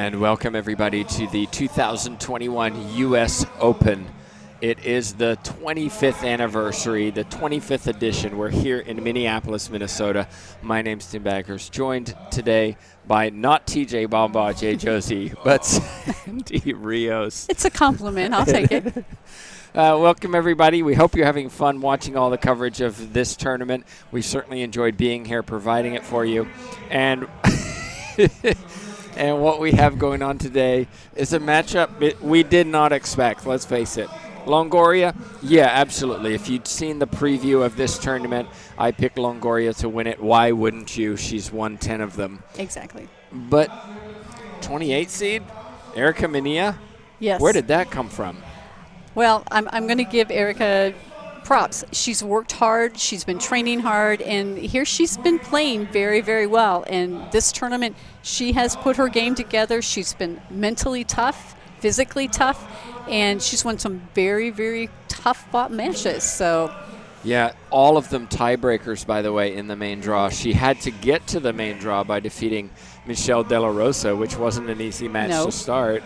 And welcome everybody to the 2021 U.S. Open. It is the 25th anniversary, the 25th edition. We're here in Minneapolis, Minnesota. My name's Tim Baggers, joined today by not TJ Bamba, J. Josie, but Sandy Rios. It's a compliment. I'll take it. Welcome, everybody. We hope you're having fun watching all the coverage of this tournament. We certainly enjoyed being here, providing it for you. And and what we have going on today is a matchup we did not expect, let's face it. Longoria, yeah, absolutely. If you'd seen the preview of this tournament, I picked Longoria to win it. Why wouldn't you? She's won 10 of them. Exactly. But 28 seed, Erica Manilla? Yes. Where did that come from? Well, I'm going to give Erica props. She's worked hard. She's been training hard. And here she's been playing very, very well. And this tournament, she has put her game together. She's been mentally tough, physically tough. And she's won some very, very tough-fought matches. So, yeah, all of them tiebreakers, by the way, in the main draw. She had to get to the main draw by defeating Michelle De La Rosa, which wasn't an easy match to start.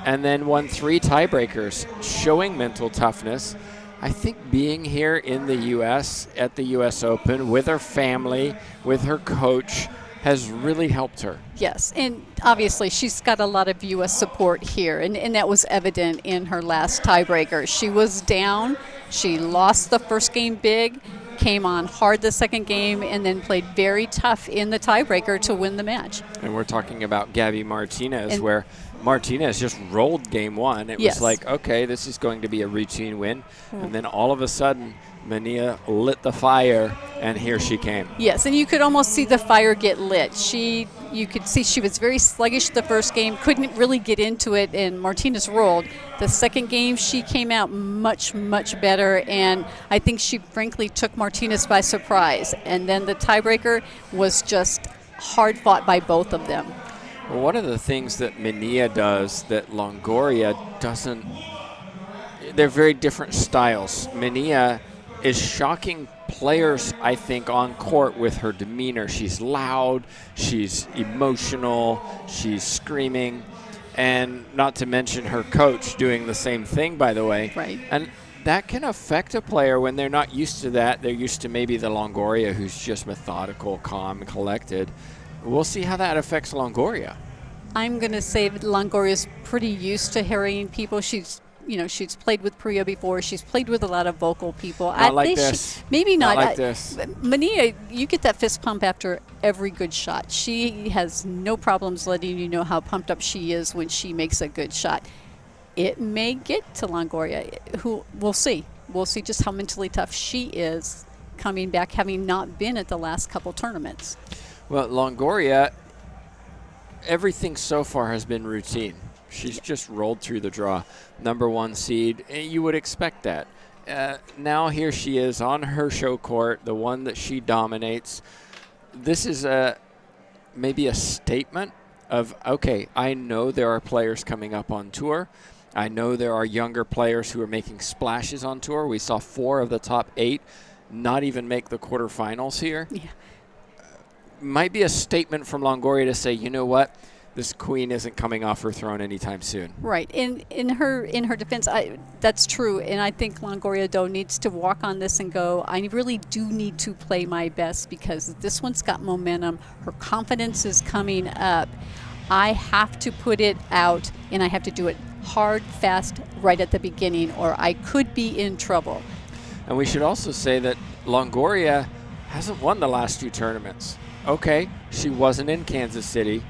And then won 3 tiebreakers, showing mental toughness. I think being here in the U.S. at the U.S. Open with her family, with her coach, has really helped her. Yes, and obviously she's got a lot of U.S. support here, and that was evident in her last tiebreaker. She was down. She lost the first game big, came on hard the second game, and then played very tough in the tiebreaker to win the match. And we're talking about Gabby Martinez, where Martinez just rolled game one. It was like, okay, this is going to be a routine win. And then all of a sudden, Manilla lit the fire, and here she came. Yes, and you could almost see the fire get lit. You could see she was very sluggish the first game, couldn't really get into it, and Martinez rolled. The second game, she came out much, much better, and I think she frankly took Martinez by surprise. And then the tiebreaker was just hard fought by both of them. Well, one of the things that Manilla does that Longoria doesn't, they're very different styles. Manilla is shocking players, I think, on court with her demeanor. She's loud, she's emotional, she's screaming, and not to mention her coach doing the same thing, by the way. Right. And that can affect a player when they're not used to that. They're used to maybe the Longoria who's just methodical, calm, and collected. We'll see how that affects Longoria. I'm going to say that Longoria's pretty used to harrying people. She's played with Priya before. She's played with a lot of vocal people. Not like this. Maybe not. Not like this. Manilla, you get that fist pump after every good shot. She has no problems letting you know how pumped up she is when she makes a good shot. It may get to Longoria. We'll see. We'll see just how mentally tough she is coming back, having not been at the last couple tournaments. Well, Longoria, everything so far has been routine. She's just rolled through the draw. Number 1 seed, and you would expect that. Now here she is on her show court, the one that she dominates. This is maybe a statement of, okay, I know there are players coming up on tour. I know there are younger players who are making splashes on tour. We saw 4 of the top 8 not even make the quarterfinals here. Yeah. Might be a statement from Longoria to say, you know what, this queen isn't coming off her throne anytime soon. Right. In her defense, that's true. And I think Longoria, though, needs to walk on this and go, I really do need to play my best because this one's got momentum. Her confidence is coming up. I have to put it out, and I have to do it hard, fast, right at the beginning, or I could be in trouble. And we should also say that Longoria hasn't won the last 2 tournaments. Okay, she wasn't in Kansas City,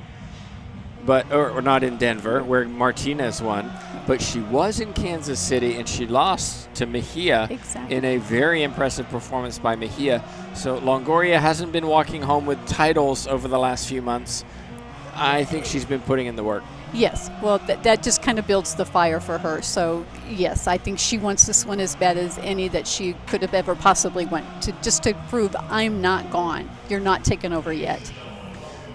but or not in Denver, where Martinez won, but she was in Kansas City, and she lost to Mejia in a very impressive performance by Mejia. So Longoria hasn't been walking home with titles over the last few months. I think she's been putting in the work. Yes, well, that just kind of builds the fire for her. So, yes, I think she wants this one as bad as any that she could have ever possibly went to, just to prove I'm not gone. You're not taken over yet.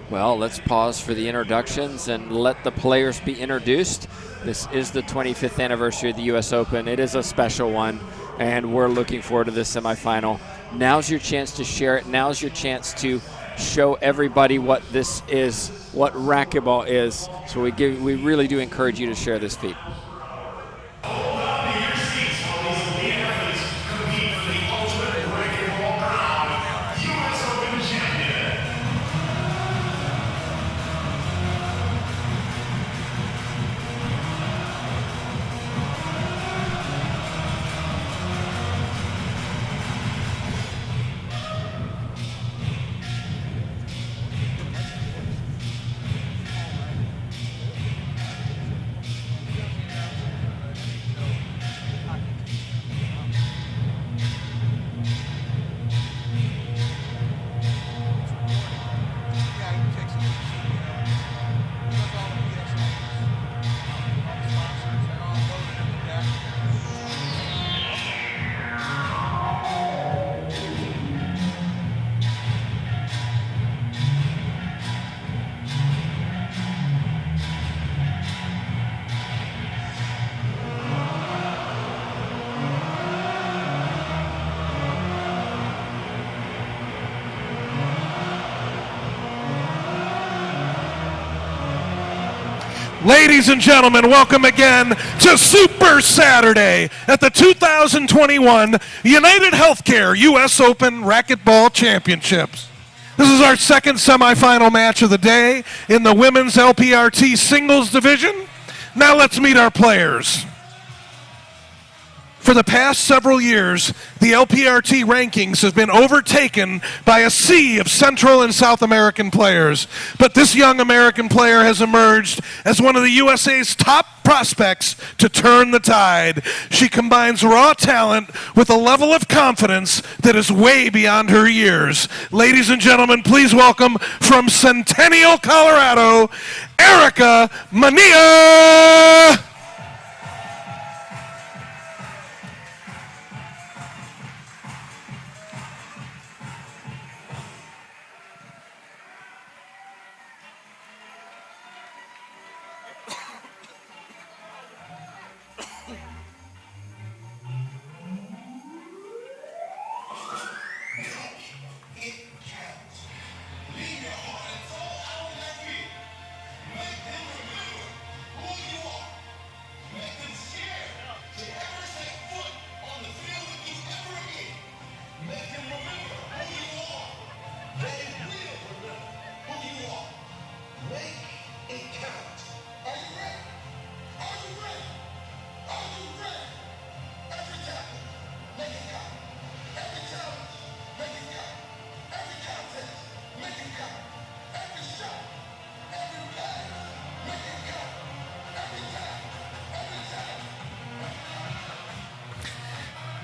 Well, let's pause for the introductions and let the players be introduced. This is the 25th anniversary of the U.S. Open. It is a special one, and we're looking forward to this semifinal. Now's your chance to share it. Now's your chance to show everybody what this is, what racquetball is. So we really do encourage you to share this feed. Ladies and gentlemen, welcome again to Super Saturday at the 2021 United Healthcare U.S. Open Racquetball Championships. This is our second semifinal match of the day in the women's LPRT singles division. Now let's meet our players. For the past several years, the LPRT rankings have been overtaken by a sea of Central and South American players. But this young American player has emerged as one of the USA's top prospects to turn the tide. She combines raw talent with a level of confidence that is way beyond her years. Ladies and gentlemen, please welcome from Centennial, Colorado, Erica Manilla.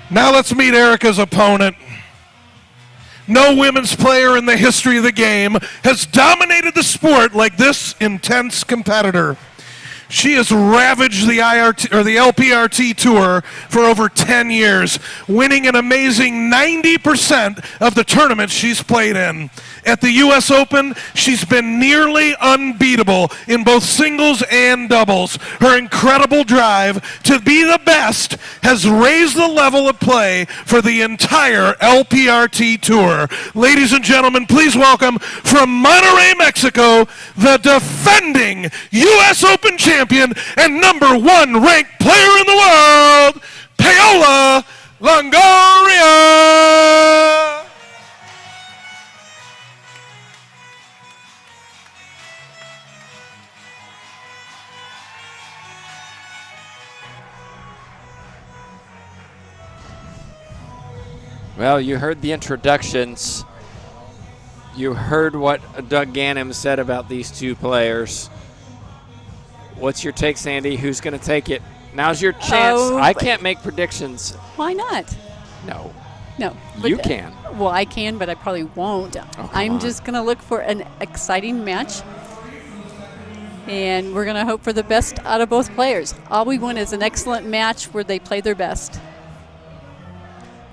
Now let's meet Erica's opponent. No women's player in the history of the game has dominated the sport like this intense competitor. She has ravaged the LPRT tour for over 10 years, winning an amazing 90% of the tournaments she's played in. At the U.S. Open, she's been nearly unbeatable in both singles and doubles. Her incredible drive to be the best has raised the level of play for the entire LPRT tour. Ladies and gentlemen, please welcome from Monterrey, Mexico, the defending U.S. Open champion and #1 ranked player in the world, Paola Longoria. Well, you heard the introductions. You heard what Doug Ganem said about these two players. What's your take, Sandy? Who's going to take it? Now's your chance. I can't make predictions. Why not? No. No. You can. Well, I can, but I probably won't. I'm just going to look for an exciting match. And we're going to hope for the best out of both players. All we want is an excellent match where they play their best.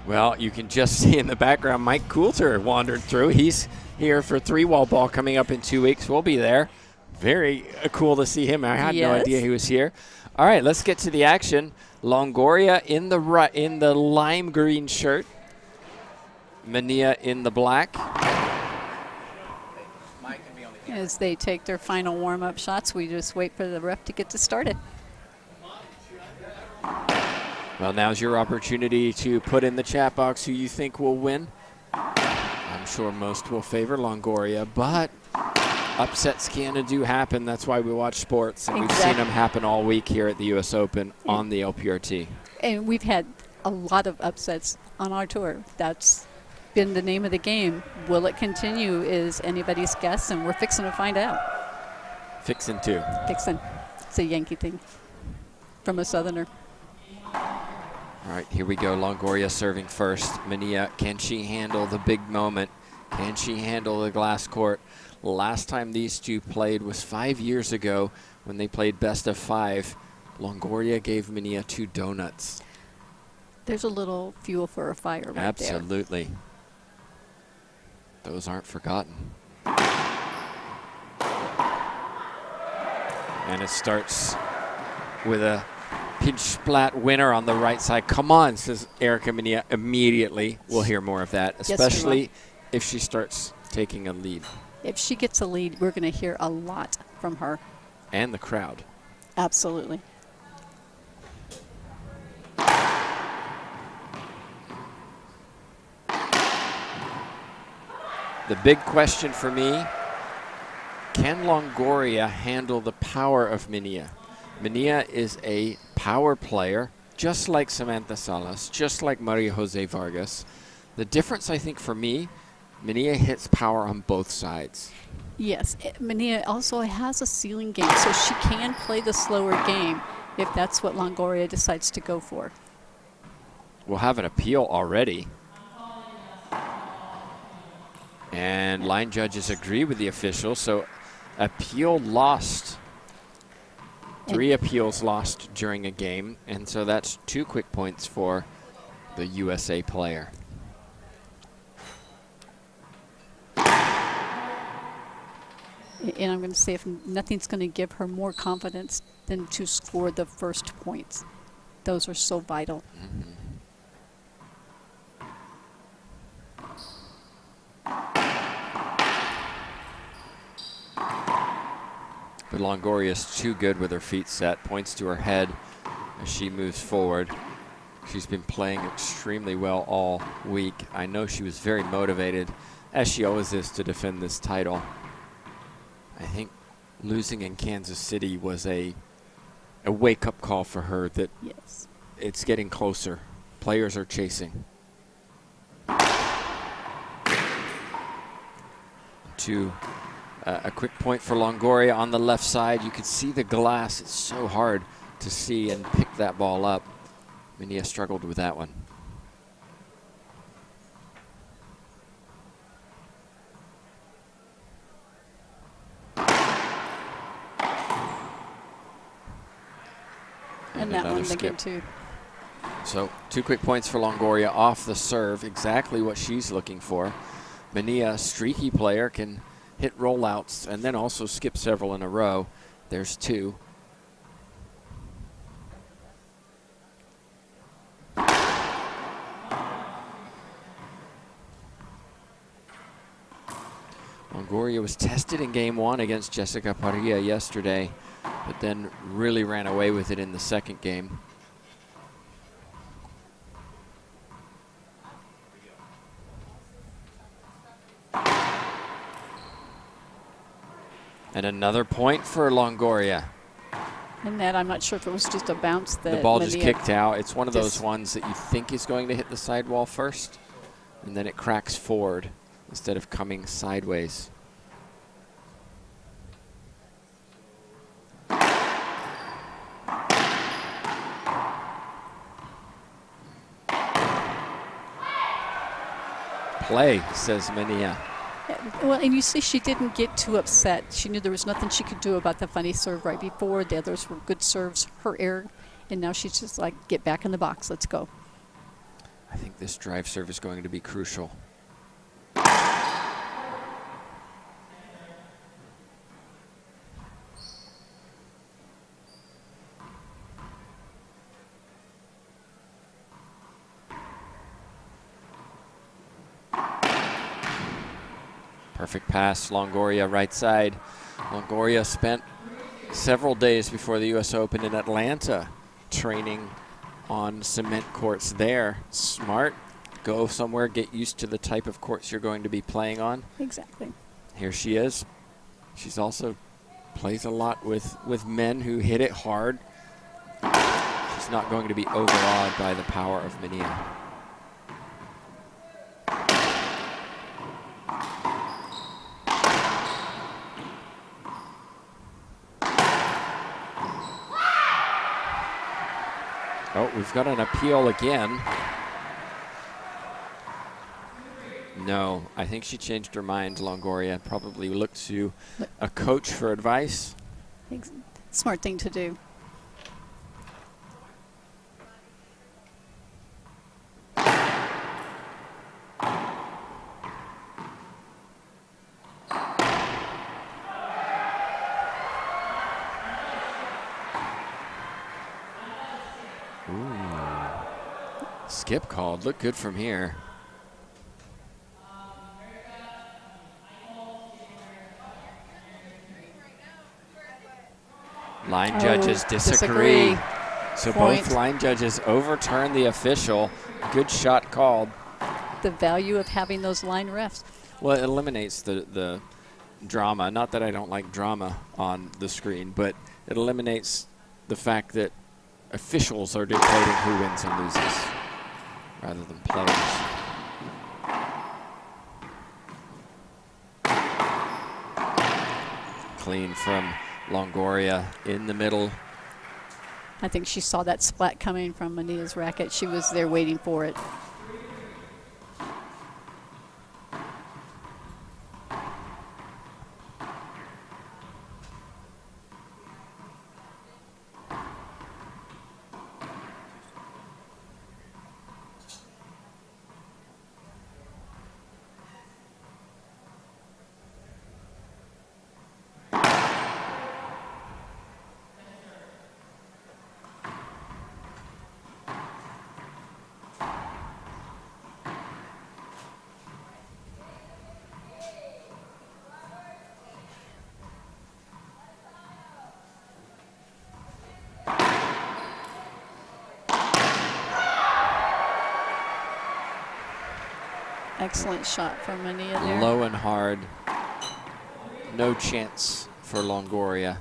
Well, you can just see in the background Mike Coulter wandered through. He's here for 3-wall ball coming up in 2 weeks. We'll be there. Very cool to see him. I had no idea he was here. All right, let's get to the action. Longoria in the lime green shirt. Manilla in the black. As they take their final warm-up shots, we just wait for the ref to get to started. Well, now's your opportunity to put in the chat box who you think will win. I'm sure most will favor Longoria, but upsets can and do happen. That's why we watch sports, and we've seen them happen all week here at the U.S. Open on the LPRT. And we've had a lot of upsets on our tour. That's been the name of the game. Will it continue is anybody's guess, and we're fixing to find out. Fixing to. Fixing. It's a Yankee thing from a Southerner. All right, here we go. Longoria serving first. Manilla, can she handle the big moment? Can she handle the glass court? Last time these two played was 5 years ago when they played best of 5. Longoria gave Manilla 2 donuts. There's a little fuel for a fire right there. Absolutely. Those aren't forgotten. And it starts with a pinch splat winner on the right side. Come on, says Erica Manilla immediately. We'll hear more of that, especially if she starts taking a lead. If she gets a lead, we're going to hear a lot from her. And the crowd. Absolutely. The big question for me, can Longoria handle the power of Manilla? Manilla is a power player, just like Samantha Salas, just like Maria Jose Vargas. The difference, I think, for me, Manilla hits power on both sides. Yes, Manilla also has a ceiling game, so she can play the slower game if that's what Longoria decides to go for. We'll have an appeal already. And line judges agree with the official, so appeal lost. 3 appeals lost during a game, and so that's 2 quick points for the USA player. And I'm going to say if nothing's going to give her more confidence than to score the first points. Those are so vital. Mm-hmm. But Longoria is too good with her feet set. Points to her head as she moves forward. She's been playing extremely well all week. I know she was very motivated, as she always is, to defend this title. I think losing in Kansas City was a wake-up call for her that it's getting closer. Players are chasing. A quick point for Longoria on the left side. You could see the glass. It's so hard to see and pick that ball up. Manilla struggled with that one. And that one again too. So 2 quick points for Longoria off the serve. Exactly what she's looking for. Manilla, streaky player, can hit rollouts and then also skip several in a row. There's 2. Longoria was tested in game 1 against Jessica Parilla yesterday, but then really ran away with it in the second game. And another point for Longoria. And that, I'm not sure if it was just a bounce that the ball just Manilla kicked out. It's one of those ones that you think is going to hit the sidewall first, and then it cracks forward instead of coming sideways. Play, says Manilla. Well, and you see she didn't get too upset. She knew there was nothing she could do about the funny serve right before. The others were good serves, her error, and now she's just like, get back in the box, let's go. I think this drive serve is going to be crucial. Perfect pass, Longoria right side. Longoria spent several days before the U.S. Open in Atlanta training on cement courts there. Smart. Go somewhere, get used to the type of courts you're going to be playing on. Exactly. Here she is. She's also plays a lot with men who hit it hard. She's not going to be overawed by the power of Manilla. Oh, we've got an appeal again. No, I think she changed her mind, Longoria. Probably looked to a coach for advice. Smart thing to do. Skip called. Look good from here. Line judges disagree. So Point. both line judges overturn the official. Good shot called. The value of having those line refs. Well, it eliminates the drama. Not that I don't like drama on the screen, but it eliminates the fact that officials are dictating who wins and loses rather than players. Clean from Longoria in the middle. I think she saw that splat coming from Manilla's racket. She was there waiting for it. Excellent shot from Manilla there. Low and hard. No chance for Longoria.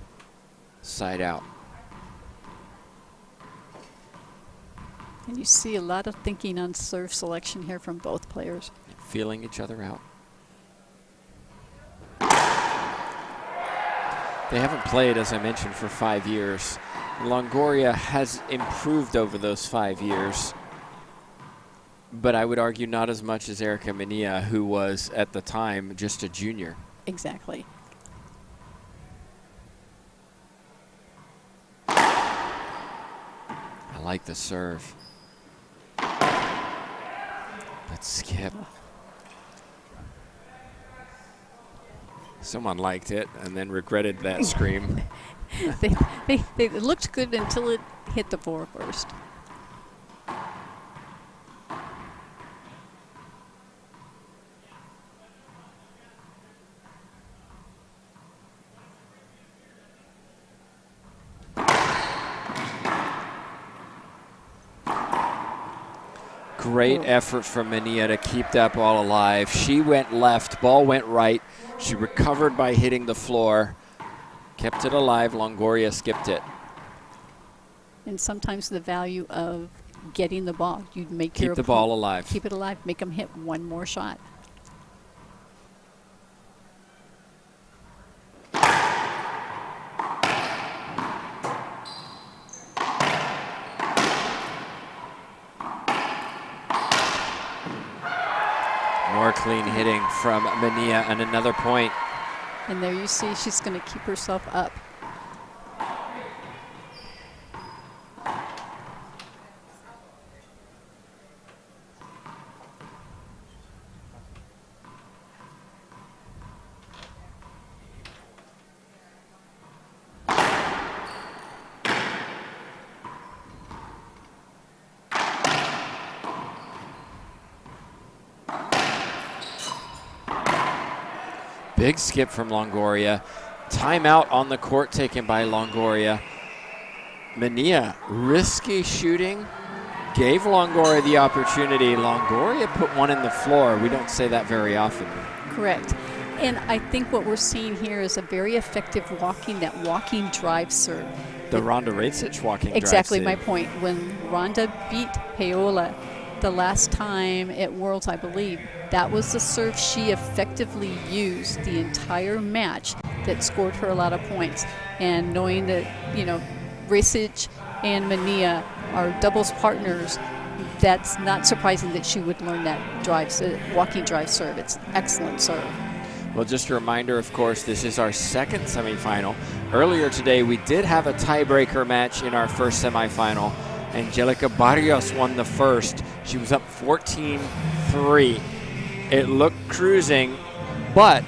Side out. And you see a lot of thinking on serve selection here from both players. Feeling each other out. They haven't played, as I mentioned, for 5 years. Longoria has improved over those 5 years, but I would argue not as much as Erica Manilla, who was, at the time, just a junior. Exactly. I like the serve. But Skip. Someone liked it and then regretted that scream. They looked good until it hit the floor first. Great effort from Manilla to keep that ball alive. She went left, ball went right. She recovered by hitting the floor, kept it alive. Longoria skipped it. And sometimes the value of getting the ball, you make Keep the ball alive. Keep it alive. Make them hit one more shot. More clean hitting from Manilla and another point. And there you see she's going to keep herself up. Big skip from Longoria. Timeout on the court taken by Longoria. Manilla, risky shooting, gave Longoria the opportunity. Longoria put one in the floor. We don't say that very often. Correct. And I think what we're seeing here is a very effective walking drive serve. The Rhonda Racich walking Exactly drive. my point. When Rhonda beat Paola the last time at Worlds, I believe, that was the serve she effectively used the entire match that scored her a lot of points. And knowing that, Racich and Manilla are doubles partners, that's not surprising that she would learn that walking drive serve. It's excellent serve. Well, just a reminder, of course, this is our second semifinal. Earlier today, we did have a tiebreaker match in our first semifinal. Angelica Barrios won the first. She was up 14-3. It looked cruising, but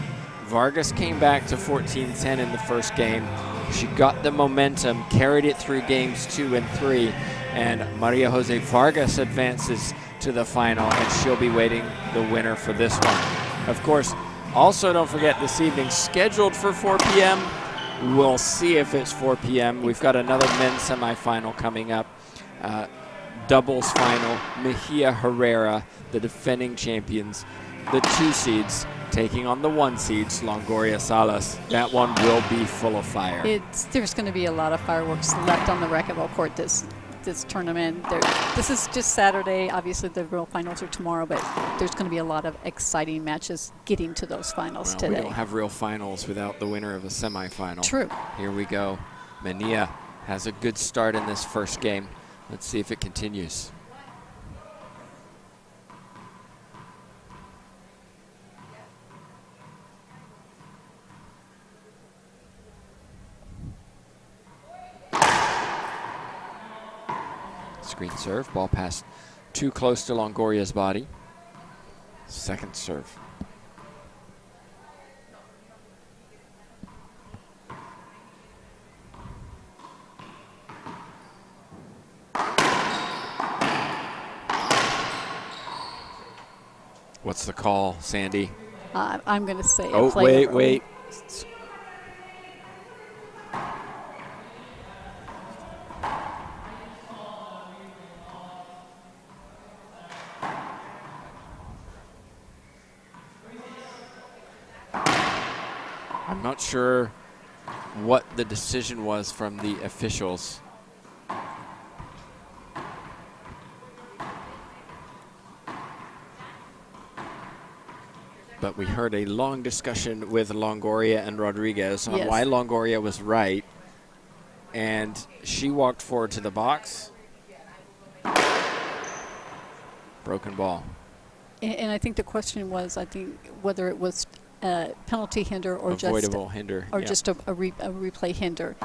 Vargas came back to 14-10 in the first game. She got the momentum, carried it through games 2 and 3, and Maria Jose Vargas advances to the final, and she'll be waiting the winner for this one. Of course, also don't forget this evening, scheduled for 4 p.m. We'll see if it's 4 p.m. We've got another men's semifinal coming up. Doubles final, Mejia Herrera, the defending champions, the 2 seeds, taking on the 1 seeds, Longoria Salas. That one will be full of fire. There's going to be a lot of fireworks left on the racquetball court this tournament. This is just Saturday. Obviously, the real finals are tomorrow, but there's going to be a lot of exciting matches getting to those finals today. We don't have real finals without the winner of a semifinal. True. Here we go. Manilla has a good start in this first game. Let's see if it continues. Screen serve, ball passed too close to Longoria's body. Second serve. What's the call, Sandy? I'm going to say Oh, wait. I'm not sure what the decision was from the officials. But we heard a long discussion with Longoria and Rodriguez on why Longoria was right. And she walked forward to the box. Broken ball. And I think the question was, whether it was a penalty hinder or avoidable hinder, or just a replay hinder.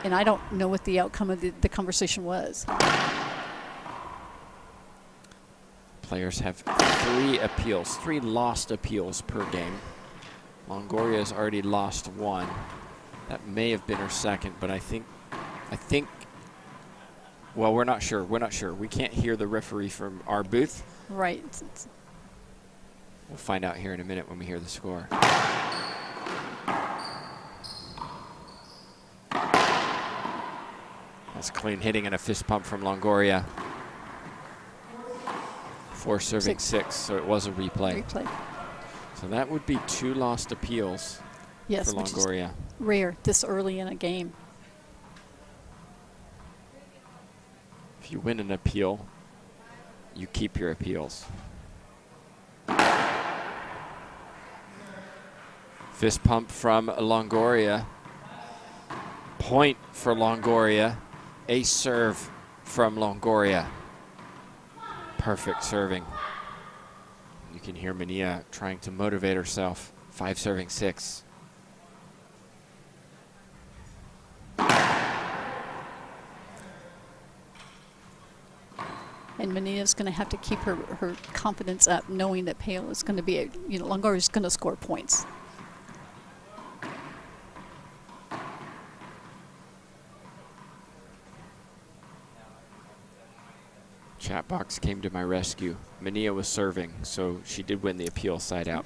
And I don't know what the outcome of the conversation was. Players have 3 appeals, 3 lost appeals per game. Longoria's already lost 1. That may have been her second, but I think, well, we're not sure. We can't hear the referee from our booth. Right. We'll find out here in a minute when we hear the score. That's clean hitting and a fist pump from Longoria. 4 serving 6, so it was a replay. So that would be 2 lost appeals for Longoria. Which is rare this early in a game. If you win an appeal, you keep your appeals. Fist pump from Longoria. Point for Longoria. A serve from Longoria. Perfect serving. You can hear Manilla trying to motivate herself. 5 serving 6. And Manilla's going to have to keep her confidence up, knowing that Paola is going to be, Longoria is going to score points. Chat box came to my rescue. Manilla was serving, so she did win the appeal side out.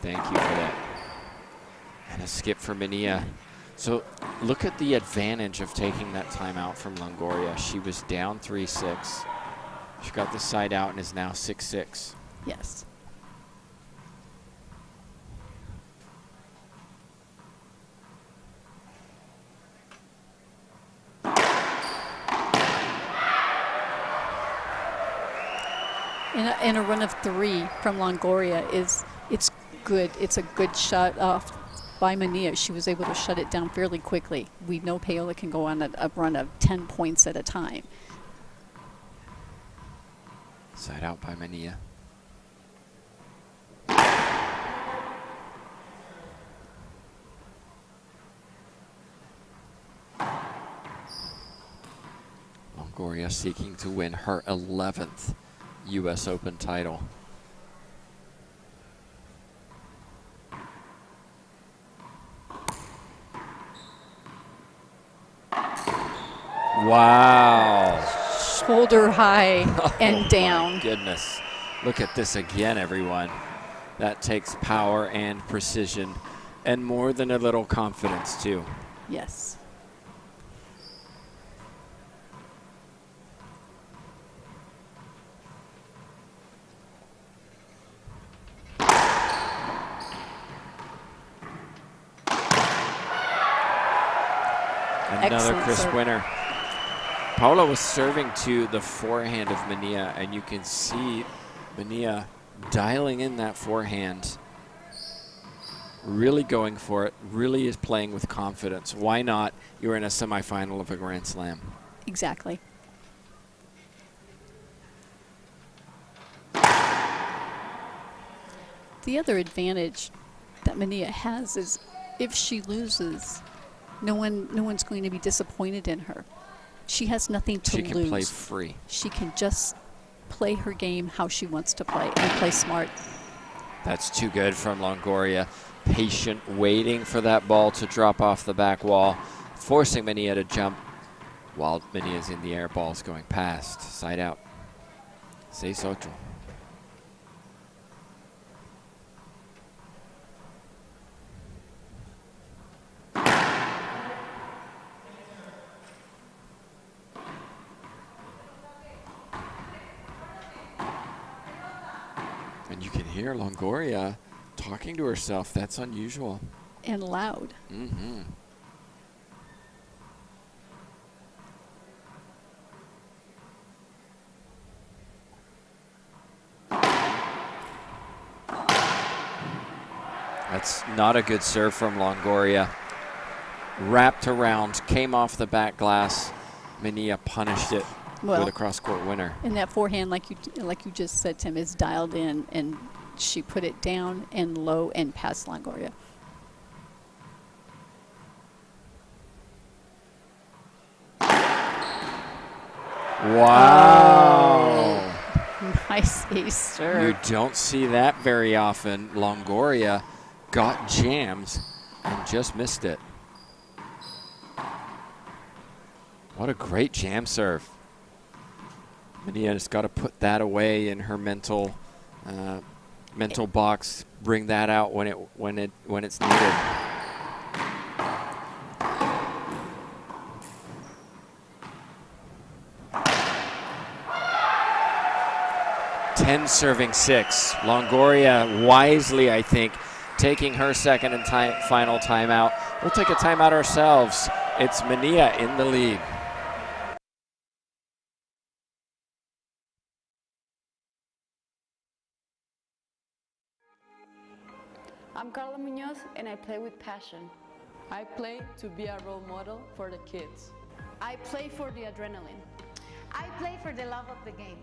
Thank you for that. And a skip for Manilla. So look at the advantage of taking that timeout from Longoria. She was down 3-6. She got the side out and is now 6-6. Yes. And a run of 3 from Longoria it's good. It's a good shot off by Manilla. She was able to shut it down fairly quickly. We know Paola can go on a run of 10 points at a time. Side out by Manilla. Longoria seeking to win her 11th U.S. Open title. Wow. Shoulder high and Oh down. my goodness. Look at this again, everyone. That takes power and precision and more than a little confidence, too. Yes. Another Excellent crisp serve. winner. Paola was serving to the forehand of Manilla, and you can see Manilla dialing in that forehand. Really going for it, really is playing with confidence. Why not? You're in a semifinal of a Grand Slam. Exactly. The other advantage that Manilla has is if she loses, no one's going to be disappointed in her. She has nothing to She lose. can play free. She can just play her game how she wants to play and play smart. That's too good from Longoria. Patient, waiting for that ball to drop off the back wall, forcing Manilla to jump while Manilla's in the air. Ball's going past. Side out. 6-8. And you can hear Longoria talking to herself. That's unusual. And loud. Mm-hmm. That's not a good serve from Longoria. Wrapped around, came off the back glass. Manilla punished it with a cross-court winner. And that forehand, like you just said, Tim, is dialed in, and she put it down and low and past Longoria. Wow. Oh, nice ace serve. You don't see that very often. Longoria got jammed and just missed it. What a great jam serve. Manilla just got to put that away in her mental box. Bring that out when it's needed. 10 serving 6. Longoria wisely, I think, taking her second and final timeout. We'll take a timeout ourselves. It's Manilla in the lead. I'm Carla Munoz and I play with passion. I play to be a role model for the kids. I play for the adrenaline. I play for the love of the game.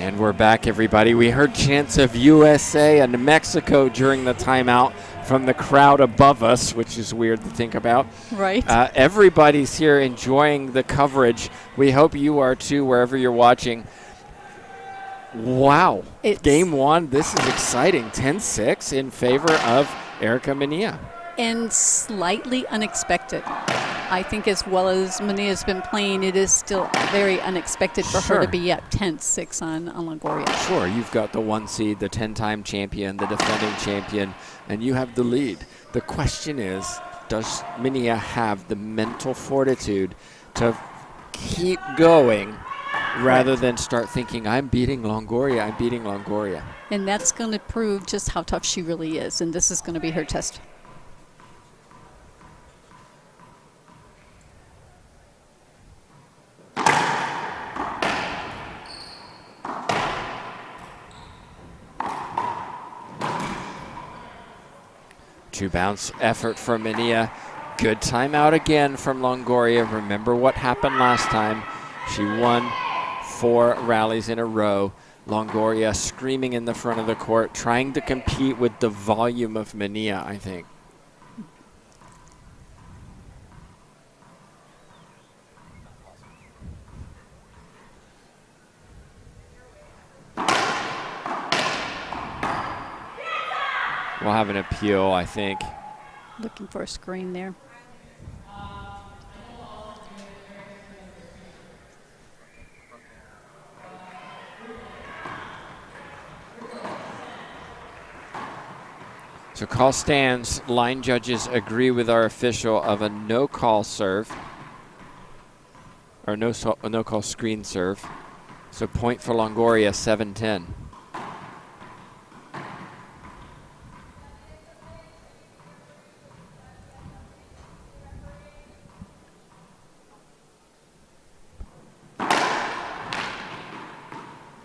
And we're back, everybody. We heard chants of USA and Mexico during the timeout from the crowd above us, which is weird to think about. Right. Everybody's here enjoying the coverage. We hope you are too, wherever you're watching. Wow. Game one. This is exciting. 10-6 in favor of Erica Manilla. And slightly unexpected. I think as well as Manilla's been playing, it is still very unexpected for her to be up 10-6 on Longoria. Sure, you've got the 1 seed, the 10-time champion, the defending champion, and you have the lead. The question is, does Manilla have the mental fortitude to keep going rather than start thinking, I'm beating Longoria, I'm beating Longoria? And that's going to prove just how tough she really is, and this is going to be her test. Two bounce effort for Manilla. Good timeout again from Longoria. Remember what happened last time. She won 4 rallies in a row. Longoria screaming in the front of the court, trying to compete with the volume of Manilla, I think. We'll have an appeal, I think. Looking for a screen there. So call stands. Line judges agree with our official of a no call serve, or no call screen serve. So point for Longoria, 7-10.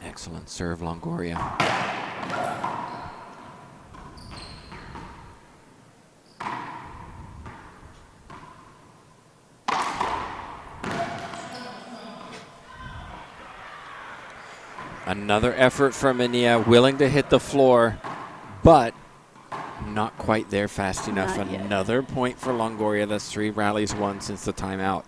Excellent serve, Longoria. Another effort from Manilla, willing to hit the floor, but not quite there fast enough. Another point for Longoria. That's 3 rallies won since the timeout.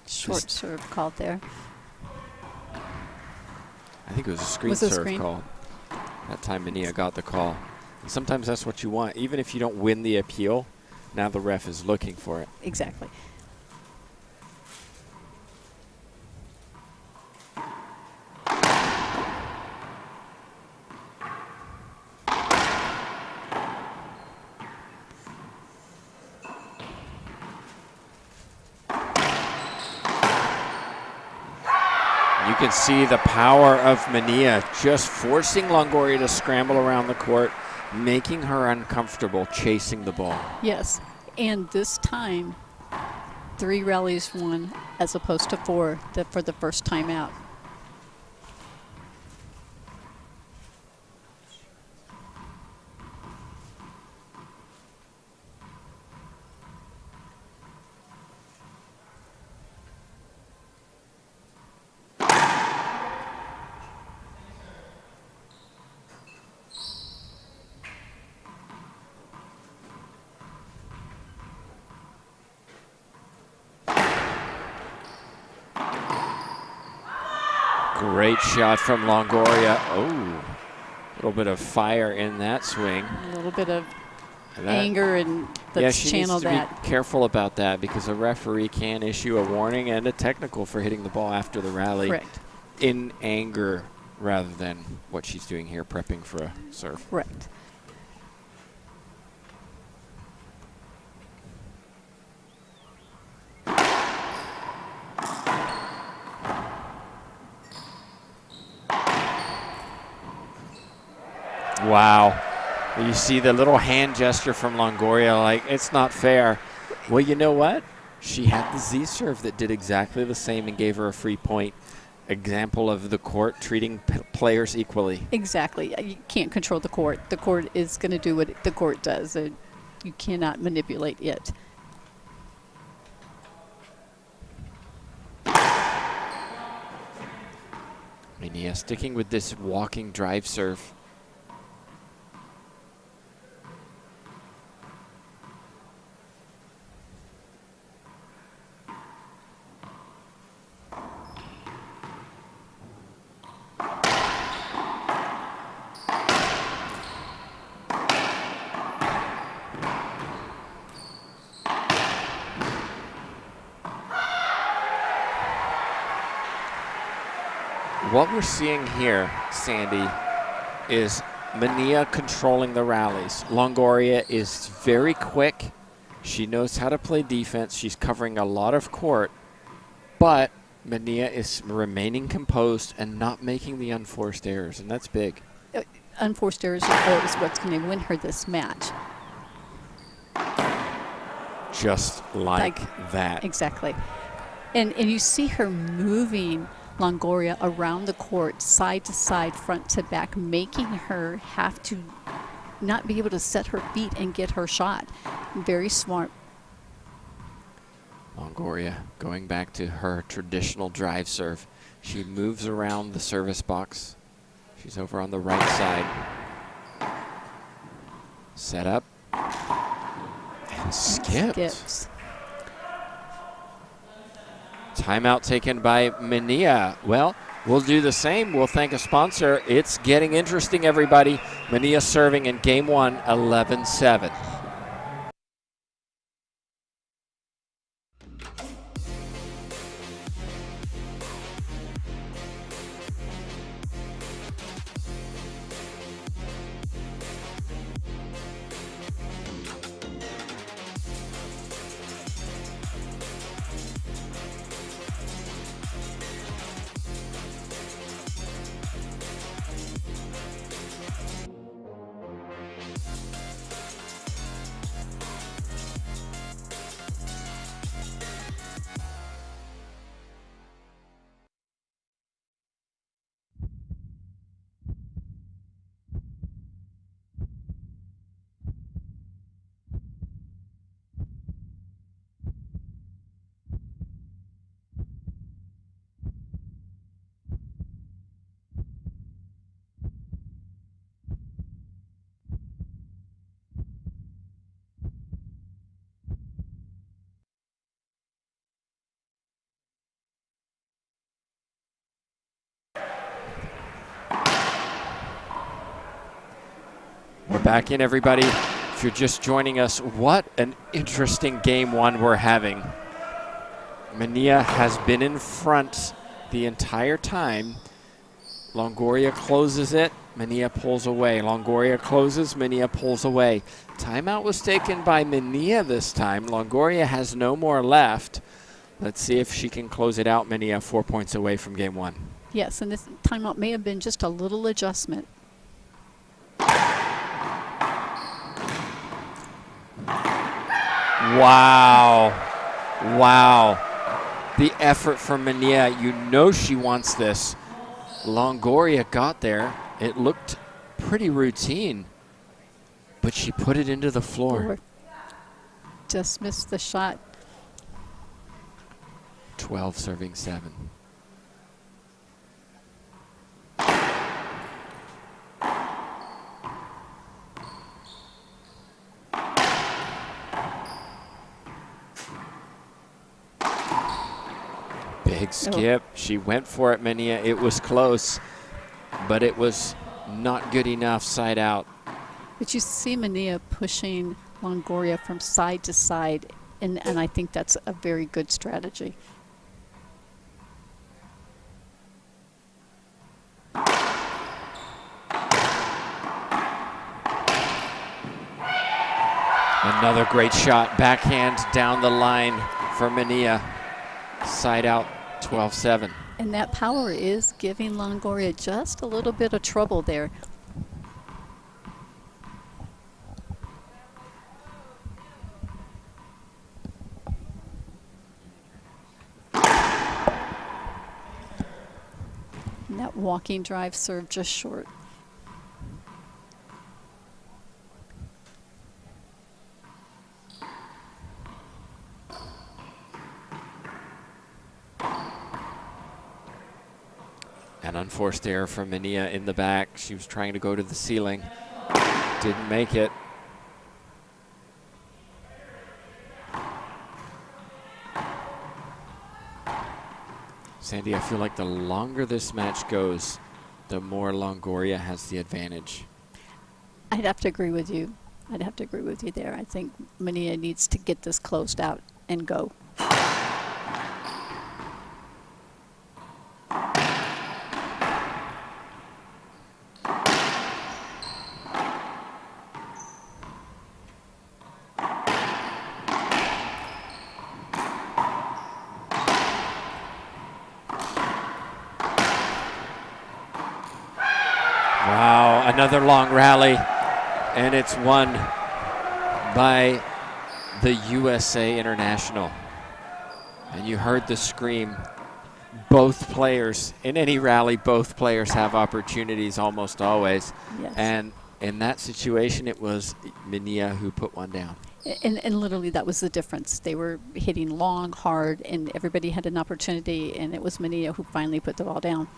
Short serve called there. I think it was a screen serve call. That time Manilla got the call. And sometimes that's what you want. Even if you don't win the appeal, now the ref is looking for it. Exactly. You can see the power of Manilla just forcing Longoria to scramble around the court, making her uncomfortable chasing the ball. Yes, and this time, 3 rallies won as opposed to 4 for the first time out. Great shot from Longoria. Oh, a little bit of fire in that swing. A little bit of anger, and let's channel that. Yeah, she needs to be careful about that because a referee can issue a warning and a technical for hitting the ball after the rally. Correct. In anger rather than what she's doing here, prepping for a serve. Correct. Wow. You see the little hand gesture from Longoria, like, it's not fair. Well, you know what? She had the Z serve that did exactly the same and gave her a free point. Example of the court treating players equally. Exactly. You can't control the court. The court is going to do what the court does. You cannot manipulate it. Manilla sticking with this walking drive serve. What we're seeing here, Sandy, is Manilla controlling the rallies. Longoria is very quick. She knows how to play defense. She's covering a lot of court, but Manilla is remaining composed and not making the unforced errors, and that's big. Unforced errors is what's going to win her this match. Just like that. Exactly. And you see her moving Longoria around the court, side to side, front to back, making her have to not be able to set her feet and get her shot. Very smart. Longoria going back to her traditional drive serve. She moves around the service box. She's over on the right side. Set up. And skips. Timeout taken by Manilla. Well, we'll do the same. We'll thank a sponsor. It's getting interesting, everybody. Manilla serving in game one, 11-7. We're back in, everybody. If you're just joining us, what an interesting game one we're having. Manilla has been in front the entire time. Longoria closes it. Manilla pulls away. Longoria closes. Manilla pulls away. Timeout was taken by Manilla this time. Longoria has no more left. Let's see if she can close it out. Manilla 4 points away from game one. Yes, and this timeout may have been just a little adjustment. Wow. Wow. The effort from Manilla. You know she wants this. Longoria got there. It looked pretty routine, but she put it into the floor. Just missed the shot. 12 serving 7. Big skip. She went for it, Manilla. It was close, but it was not good enough side out. But you see Manilla pushing Longoria from side to side, and I think that's a very good strategy. Another great shot. Backhand down the line for Manilla. Side out, 12-7. And that power is giving Longoria just a little bit of trouble there. Walking drive serve just short. An unforced error from Manilla in the back. She was trying to go to the ceiling. Didn't make it. Sandy, I feel like the longer this match goes, the more Longoria has the advantage. I'd have to agree with you. I'd have to agree with you there. I think Manilla needs to get this closed out and go. Wow, another long rally, and it's won by the USA International. And you heard the scream. Both players, in any rally, both players have opportunities almost always. Yes. And in that situation, it was Manilla who put one down. And literally that was the difference. They were hitting long, hard, and everybody had an opportunity, and it was Manilla who finally put the ball down.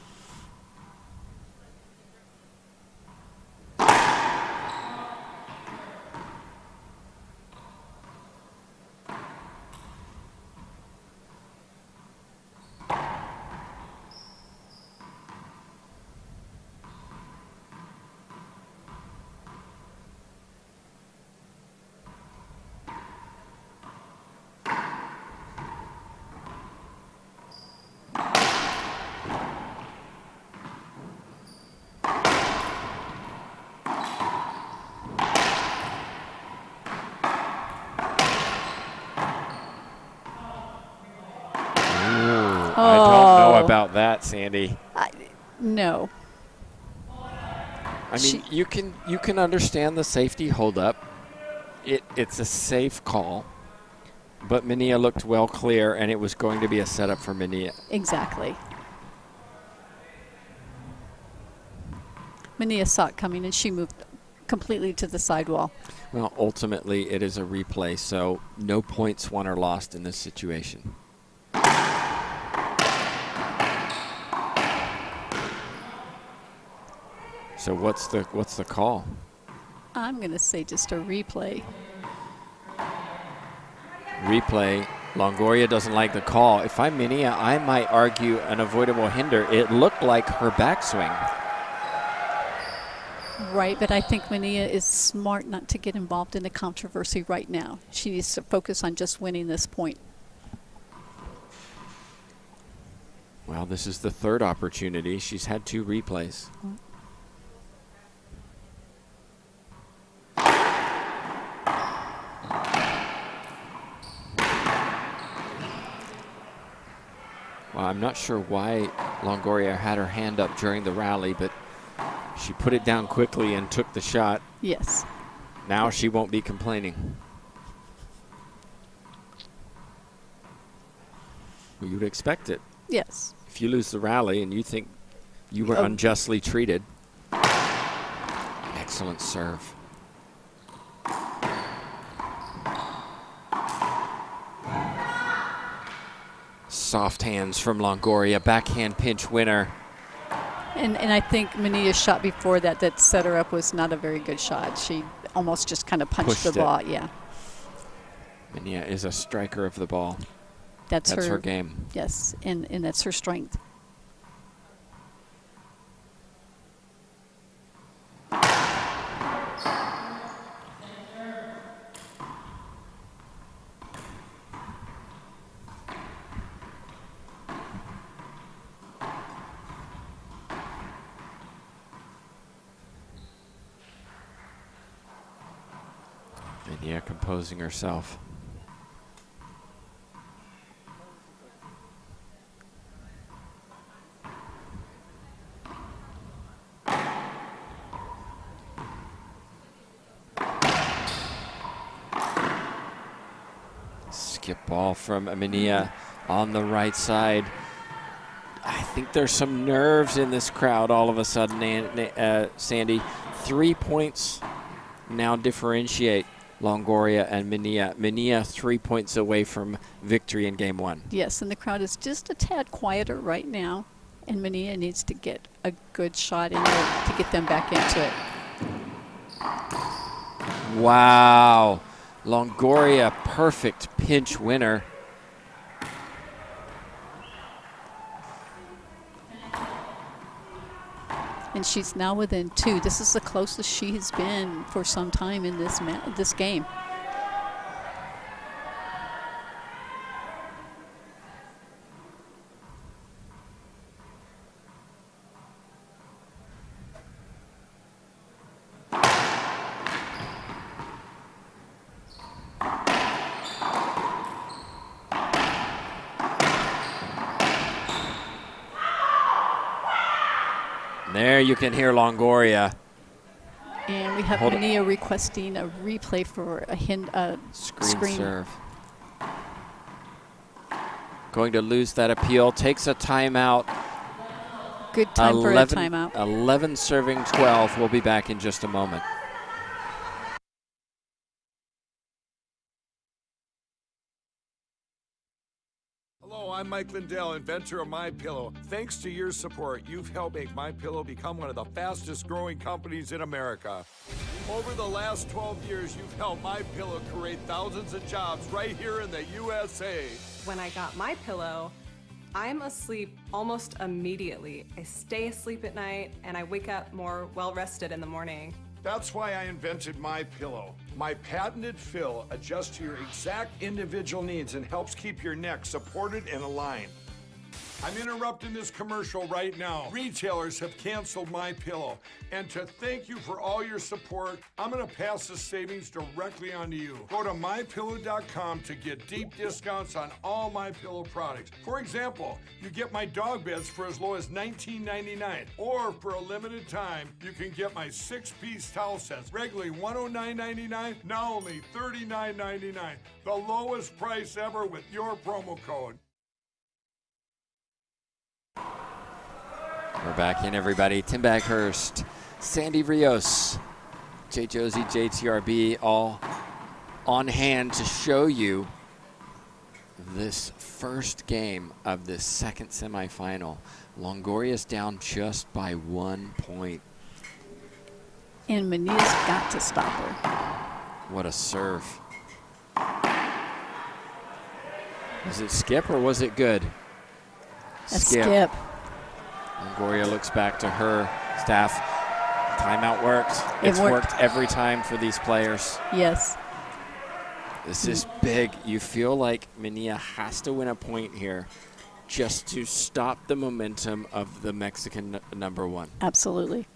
I don't know about that, Sandy. No. I mean, you can understand the safety holdup. It's a safe call, but Manilla looked well clear, and it was going to be a setup for Manilla. Exactly. Manilla saw it coming, and she moved completely to the sidewall. Well, ultimately, it is a replay, so no points won or lost in this situation. So what's the call? I'm going to say just a replay. Replay. Longoria doesn't like the call. If I'm Manilla, I might argue an avoidable hinder. It looked like her backswing. Right, but I think Manilla is smart not to get involved in the controversy right now. She needs to focus on just winning this point. Well, this is the third opportunity. She's had 2 replays. Well, I'm not sure why Longoria had her hand up during the rally, but she put it down quickly and took the shot. Yes. Now she won't be complaining. Well, you would expect it. Yes. If you lose the rally and you think you were unjustly treated. Excellent serve. Soft hands from Longoria, backhand pinch winner. And I think Manilla's shot before that set her up was not a very good shot. She almost just kind of punched the ball. Yeah. Manilla is a striker of the ball. That's her game. Yes, and that's her strength. Manilla composing herself. Skip ball from Manilla on the right side. I think there's some nerves in this crowd all of a sudden, Sandy. 3 points now differentiate Longoria and Manilla. Manilla 3 points away from victory in game 1. Yes, and the crowd is just a tad quieter right now, and Manilla needs to get a good shot in there to get them back into it. Wow. Longoria, perfect pinch winner. And she's now within 2. This is the closest she has been for some time in this game. There you can hear Longoria. And we have Manilla requesting a replay for a Screen serve. Going to lose that appeal. Takes a timeout. Good time for a timeout. 11 serving 12. We'll be back in just a moment. Hello, I'm Mike Lindell, inventor of MyPillow. Thanks to your support, you've helped make MyPillow become one of the fastest growing companies in America. Over the last 12 years, you've helped MyPillow create thousands of jobs right here in the USA. When I got MyPillow, I'm asleep almost immediately. I stay asleep at night and I wake up more well-rested in the morning. That's why I invented MyPillow. My patented fill adjusts to your exact individual needs and helps keep your neck supported and aligned. I'm interrupting this commercial right now. Retailers have canceled MyPillow. And to thank you for all your support, I'm gonna pass the savings directly on to you. Go to MyPillow.com to get deep discounts on all MyPillow products. For example, you get my dog beds for as low as $19.99. Or for a limited time, you can get my 6-piece towel sets, regularly $109.99, now only $39.99. The lowest price ever with your promo code. We're back in, everybody. Tim Baghurst, Sandy Rios, Jay Josie, JTRB, all on hand to show you this first game of the second semifinal. Longoria's down just by 1 point. And Manilla's got to stop her. What a serve. Was it skip or was it good? A skip. Longoria looks back to her staff. Timeout worked. It's worked every time for these players. Yes. This is big. You feel like Manilla has to win a point here just to stop the momentum of the Mexican number 1. Absolutely.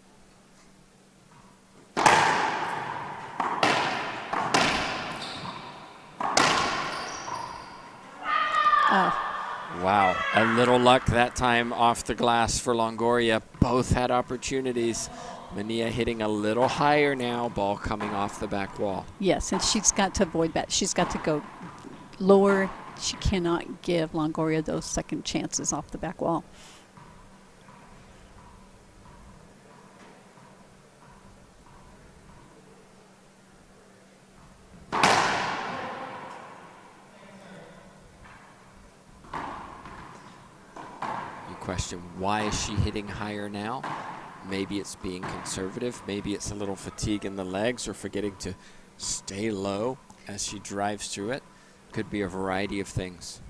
Wow, a little luck that time off the glass for Longoria. Both had opportunities. Manilla hitting a little higher now, ball coming off the back wall. Yes, and she's got to avoid that. She's got to go lower. She cannot give Longoria those second chances off the back wall. Question, why is she hitting higher now? Maybe it's being conservative. Maybe it's a little fatigue in the legs or forgetting to stay low as she drives through it. Could be a variety of things.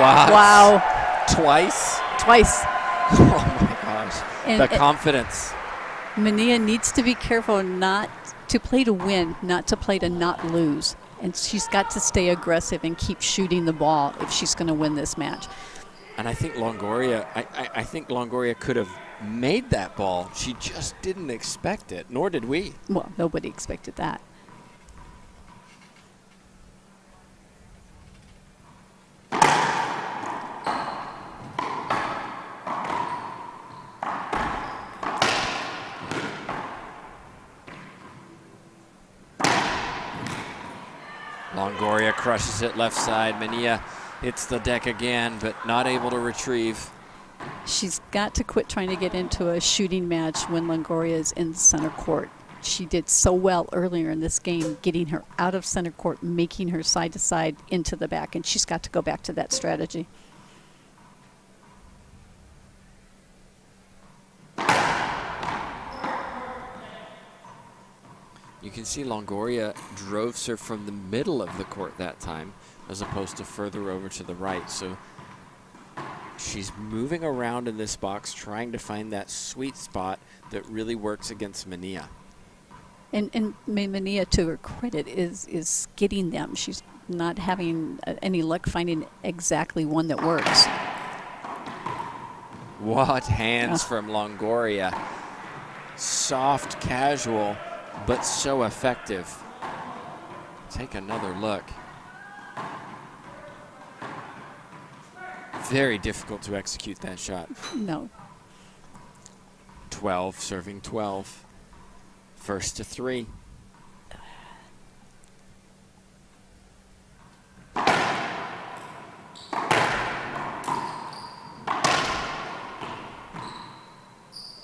Wow. Twice? Twice. Oh my gosh. And the confidence. Manilla needs to be careful not to play to win, not to play to not lose. And she's got to stay aggressive and keep shooting the ball if she's going to win this match. And I think Longoria, I think Longoria could have made that ball. She just didn't expect it, nor did we. Well, nobody expected that. Longoria crushes it left side. Manilla hits the deck again, but not able to retrieve. She's got to quit trying to get into a shooting match when Longoria is in center court. She did so well earlier in this game, getting her out of center court, making her side to side into the back, and she's got to go back to that strategy. You can see Longoria drove serve from the middle of the court that time, as opposed to further over to the right. So she's moving around in this box, trying to find that sweet spot that really works against Manilla. And Manilla, to her credit, is getting them. She's not having any luck finding exactly one that works. What hands from Longoria. Soft, casual, but so effective. Take another look. Very difficult to execute that shot. No. 12, serving 12. First to 3.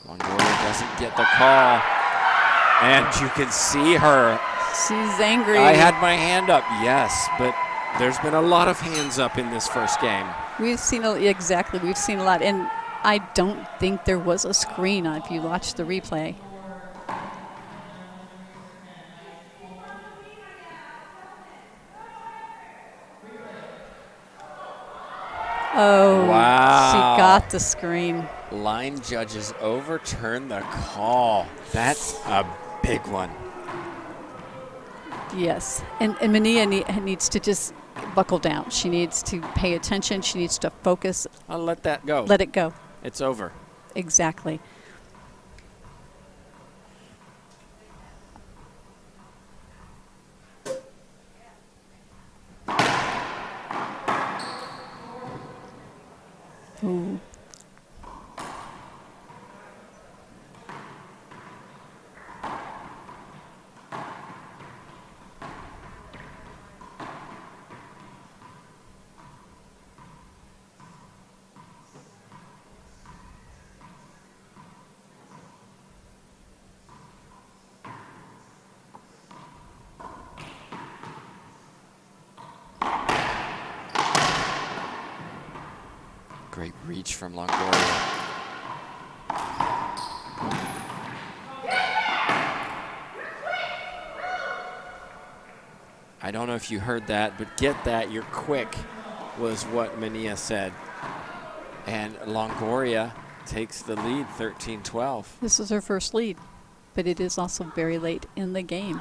Longoria doesn't get the call. And you can see her. She's angry. I had my hand up, yes, but there's been a lot of hands up in this first game. We've seen we've seen a lot, and I don't think there was a screen on if you watch the replay. Oh, wow. She got the screen. Line judges overturn the call. That's a big one. Yes, and Manilla needs to just buckle down. She needs to pay attention. She needs to focus. I'll let that go. Let it go. It's over. Exactly. Ooh. Great reach from Longoria. I don't know if you heard that, but get that, you're quick, was what Manilla said. And Longoria takes the lead, 13-12. This is her first lead, but it is also very late in the game.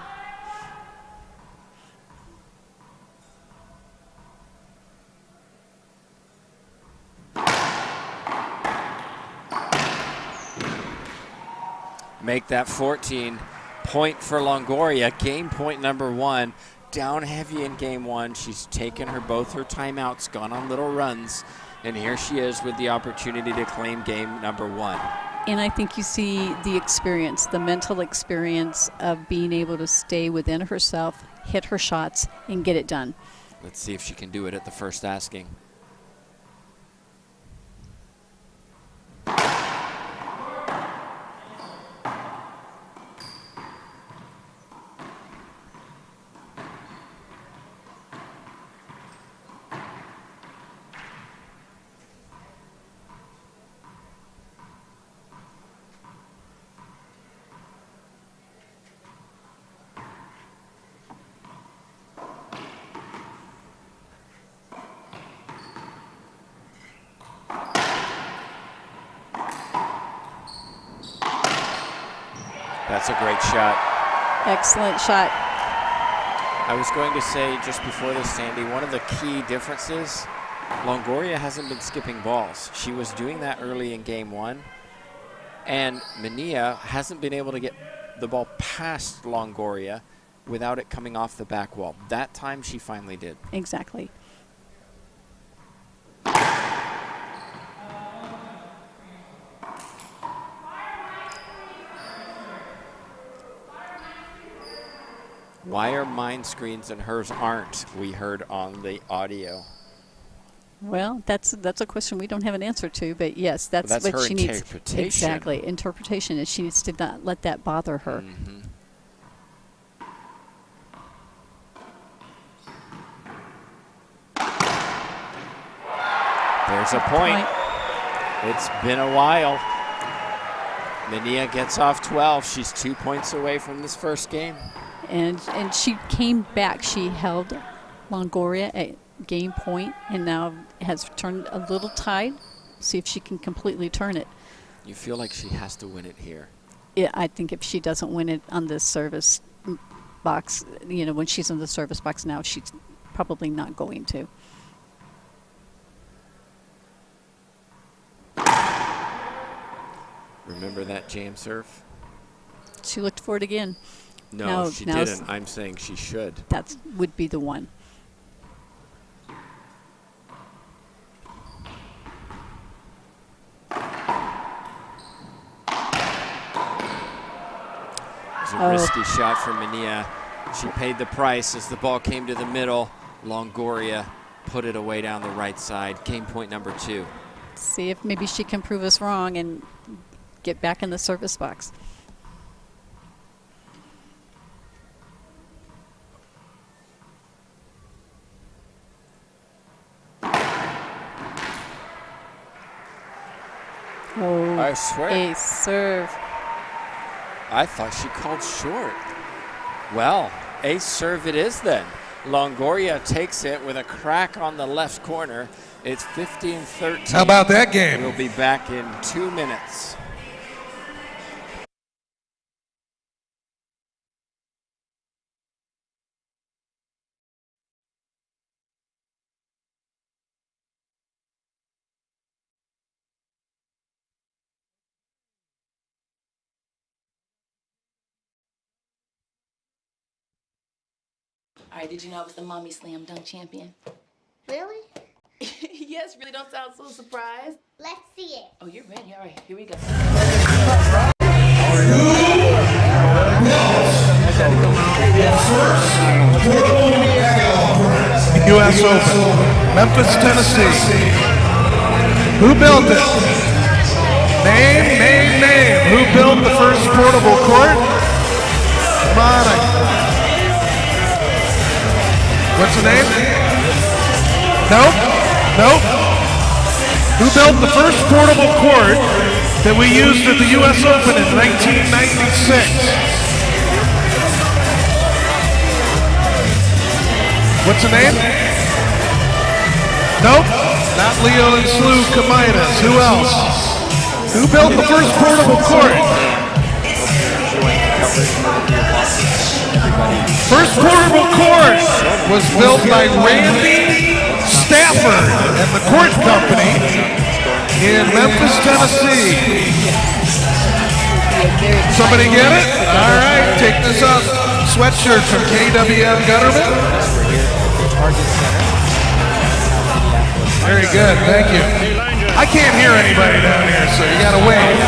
Make that 14. Point for Longoria, game point number 1. Down heavy in game 1. She's taken both her timeouts, gone on little runs, and here she is with the opportunity to claim game number 1. And I think you see the experience, the mental experience of being able to stay within herself, hit her shots, and get it done. Let's see if she can do it at the first asking. That's a great shot. Excellent shot. I was going to say just before this, Sandy, one of the key differences, Longoria hasn't been skipping balls. She was doing that early in game 1, and Manilla hasn't been able to get the ball past Longoria without it coming off the back wall. That time she finally did. Exactly. Why are mine screens and hers aren't? We heard on the audio. Well, that's a question we don't have an answer to, but yes, that's That's what her she needs. interpretation. Exactly, interpretation is she needs to not let that bother her. Mm-hmm. There's a point. It's been a while. Manilla gets off 12. She's 2 points away from this first game. And she came back. She held Longoria at game point and now has turned a little tide. See if she can completely turn it. You feel like she has to win it here. Yeah, I think if she doesn't win it on this service box, you know, when she's in the service box now, she's probably not going to. Remember that jam serve? She looked for it again. No, she didn't. I'm saying she should. That would be the one. It was a risky shot from Manilla. She paid the price as the ball came to the middle. Longoria put it away down the right side. Game point number 2. See if maybe she can prove us wrong and get back in the service box. Oh, I swear. ace serve. I thought she called short. Well, ace serve it is then. Longoria takes it with a crack on the left corner. It's 15-13. How about that game? We'll be back in 2 minutes. All right, did you know I was the mommy slam dunk champion? Really? Yes, really don't sound so surprised. Let's see it. Oh, you're ready. All right, here we go. U.S. Open, Memphis, Tennessee. Who built it? Name. Who built the first portable court? Come on. What's the name? Nope. Who built the first portable court that we used at the U.S. Open in 1996? What's the name? Nope. Not Leo and Slew Kamidas. Who else? Who built the first portable court? First portable court was built by Randy Stafford and the Court Company in Memphis, Tennessee. Somebody get it? All right, take this up. Sweatshirt from KWM Gutterman. Very good, thank you. I can't hear anybody down here, so you gotta wait.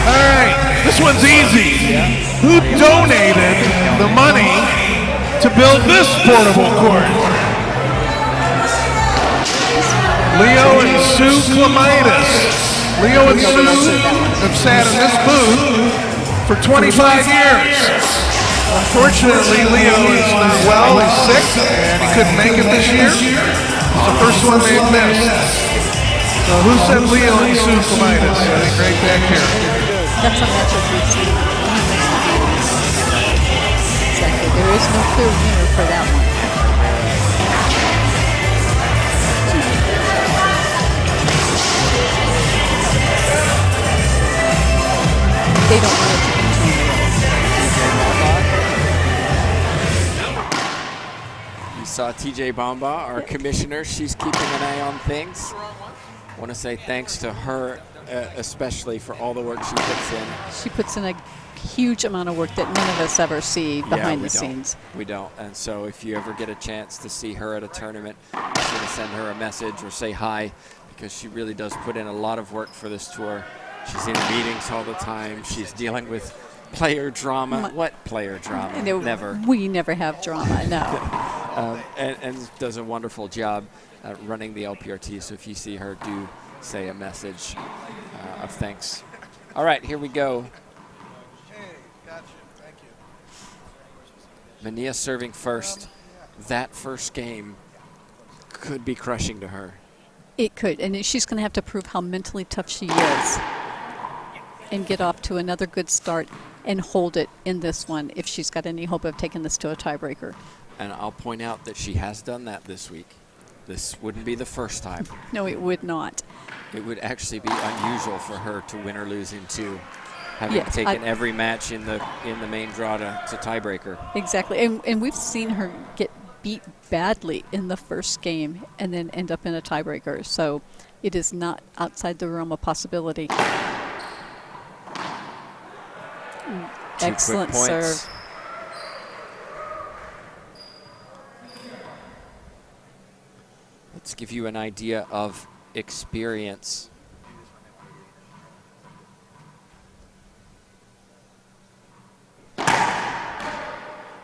All right, this one's easy. Who donated the money to build this portable court? Leo and Sue Kamidas. Leo and Sue have sat in this booth for 25 years. Unfortunately, Leo is not well, he's sick, and he couldn't make it this year. It's the first one they've missed. So who said Leo and Sue Kamidas? I think right back here. That's a matchup we've seen. Exactly. There is no clear winner for that one. They don't want it to be You saw TJ Bamba, our commissioner. She's keeping an eye on things. I want to say thanks to her, especially for all the work she puts in. She puts in a huge amount of work that none of us ever see behind the scenes. We don't. And so if you ever get a chance to see her at a tournament, I'm going to send her a message or say hi, because she really does put in a lot of work for this tour. She's in meetings all the time. She's dealing with Player drama. What player drama? No, Never. We never have drama, no. And does a wonderful job running the LPRT. So if you see her, do say a message of thanks. All right, here we go. Hey, gotcha. Thank you. Manilla serving first. That first game could be crushing to her. It could, and she's going to have to prove how mentally tough she is and get off to another good start and hold it in this one if she's got any hope of taking this to a tiebreaker. And I'll point out that she has done that this week. This wouldn't be the first time. No, it would not. It would actually be unusual for her to win or lose in two, having Yes, taken every match in the main draw to tiebreaker. Exactly, and we've seen her get beat badly in the first game and then end up in a tiebreaker. So it is not outside the realm of possibility. Excellent serve. Let's give you an idea of experience.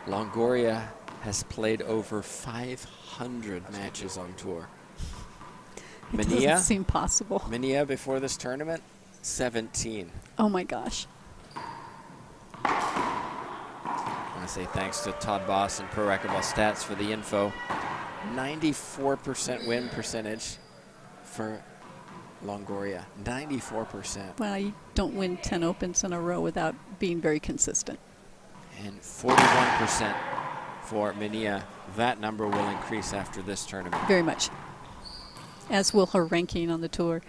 Longoria has played over 500 matches on tour. It doesn't seem possible. Manilla before this tournament, 17. Oh my gosh. I want to say thanks to Todd Boss and Pro Racquetball Stats for the info. 94% win percentage for Longoria. 94%. Well, you don't win 10 opens in a row without being very consistent. And 41% for Manilla. That number will increase after this tournament. Very much. As will her ranking on the tour.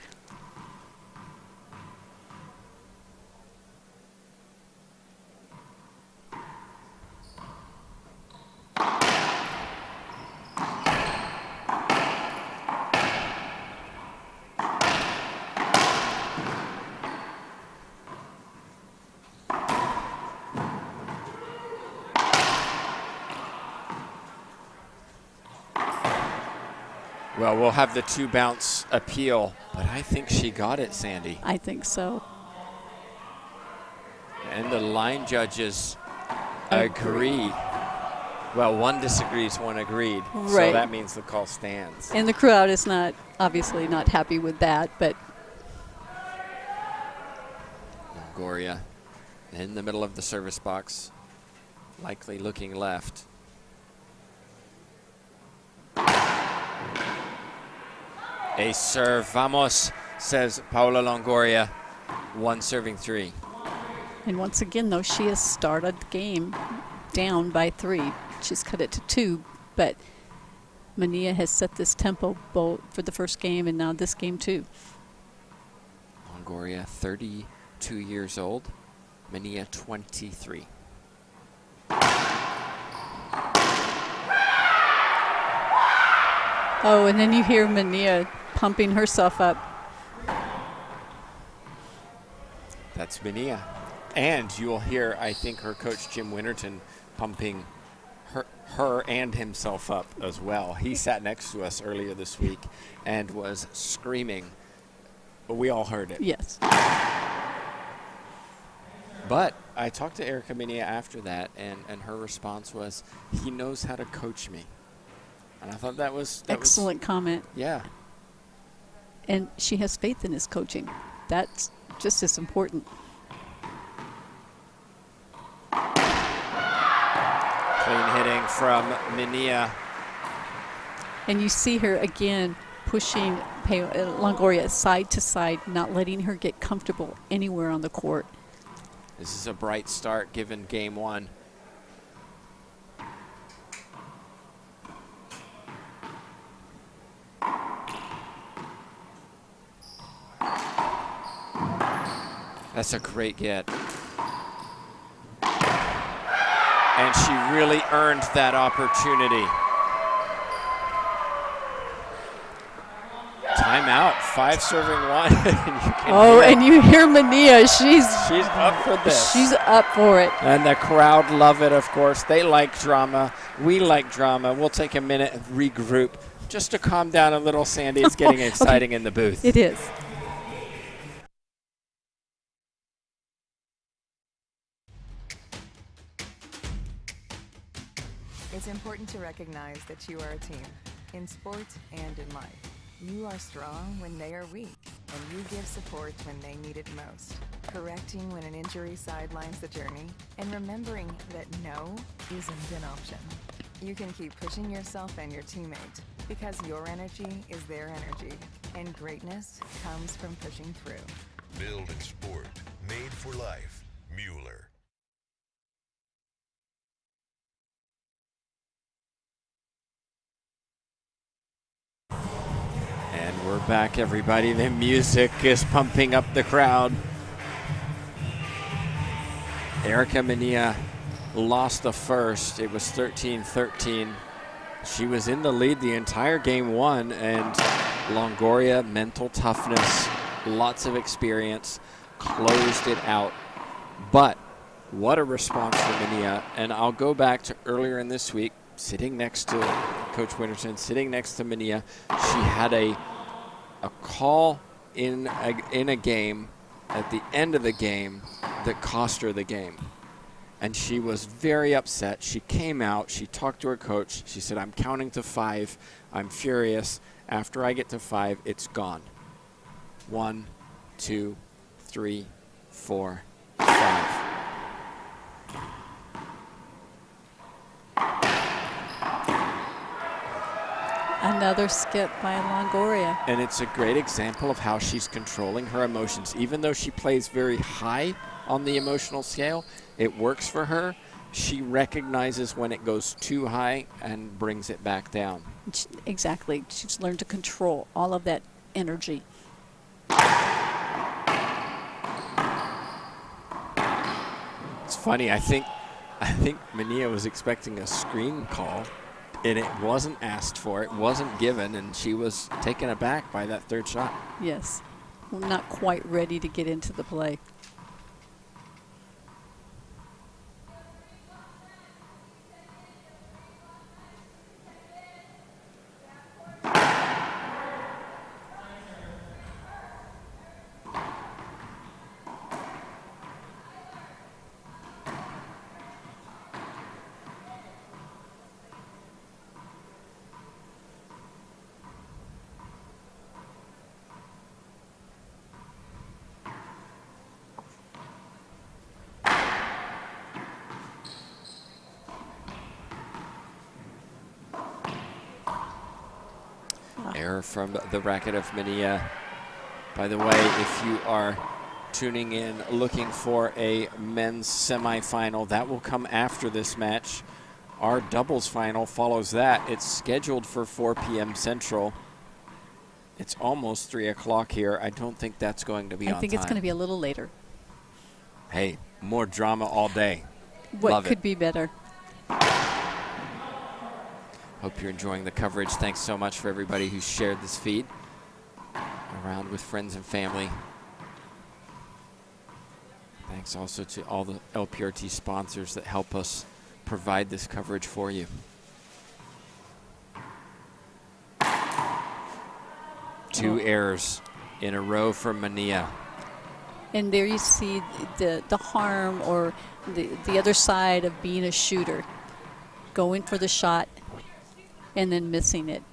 Well, we'll have the two bounce appeal, but I think she got it, Sandy. I think so. And the line judges agree. Well, one disagrees, one agreed. Right. So that means the call stands. And the crowd is not, obviously not happy with that, but Longoria in the middle of the service box, likely looking left. A serve, vamos, says Paula Longoria, one serving three. and once again, though, she has started the game down by 3. She's cut it to 2, but Manilla has set this tempo both for the first game and now this game too. Longoria, 32 years old. Manilla, 23. Oh, and then you hear Manilla pumping herself up. That's Manilla. And you'll hear, I think, her coach, Jim Winterton, pumping her and himself up as well. He sat next to us earlier this week and was screaming. But we all heard it. Yes. But I talked to Erica Manilla after that, and her response was, he knows how to coach me. And I thought that was Excellent comment. Yeah. And she has faith in his coaching. That's just as important. Clean hitting from Manilla. And you see her again pushing Longoria side to side, not letting her get comfortable anywhere on the court. This is a bright start given game 1. That's a great get. And she really earned that opportunity. Timeout, 5 serving 1. And you hear Manilla. She's up for this. She's up for it. And the crowd love it, of course. They like drama. We like drama. We'll take a minute and regroup just to calm down a little, Sandy. It's getting exciting in the booth. It is. It's important to recognize that you are a team, in sports and in life. You are strong when they are weak, and you give support when they need it most. Correcting when an injury sidelines the journey, and remembering that no isn't an option. You can keep pushing yourself and your teammate, because your energy is their energy, and greatness comes from pushing through. Building sport, made for life. Mueller. And we're back, everybody. The music is pumping up the crowd. Erica Manilla lost the first. It was 13-13. She was in the lead the entire game one, and Longoria, mental toughness, lots of experience, closed it out. But what a response from Manilla. And I'll go back to earlier in this week, sitting next to Coach Winterson, sitting next to Manilla. She had a call in a game at the end of the game that cost her the game. And she was very upset. She came out, she talked to her coach. She said, I'm counting to 5. I'm furious. After I get to 5, it's gone. 1, 2, 3, 4, 5. Another skip by Longoria. And it's a great example of how she's controlling her emotions. Even though she plays very high on the emotional scale, it works for her. She recognizes when it goes too high and brings it back down. Exactly. She's learned to control all of that energy. It's funny. I think Manilla was expecting a screen call, and it wasn't asked for. It wasn't given, and she was taken aback by that third shot. Yes. We're not quite ready to get into the play. Error from the racket of Manilla. By the way, if you are tuning in looking for a men's semifinal, that will come after this match. Our doubles final follows that. It's scheduled for 4 p.m. Central. It's almost 3 o'clock here. I don't think that's going to be on time. I think it's going to be a little later. Hey, more drama all day. What Love could it. be better? Hope you're enjoying the coverage. Thanks so much for everybody who shared this feed around with friends and family. Thanks also to all the LPRT sponsors that help us provide this coverage for you. Two errors in a row from Manilla. And there you see the harm or the other side of being a shooter. Going for the shot and then missing it.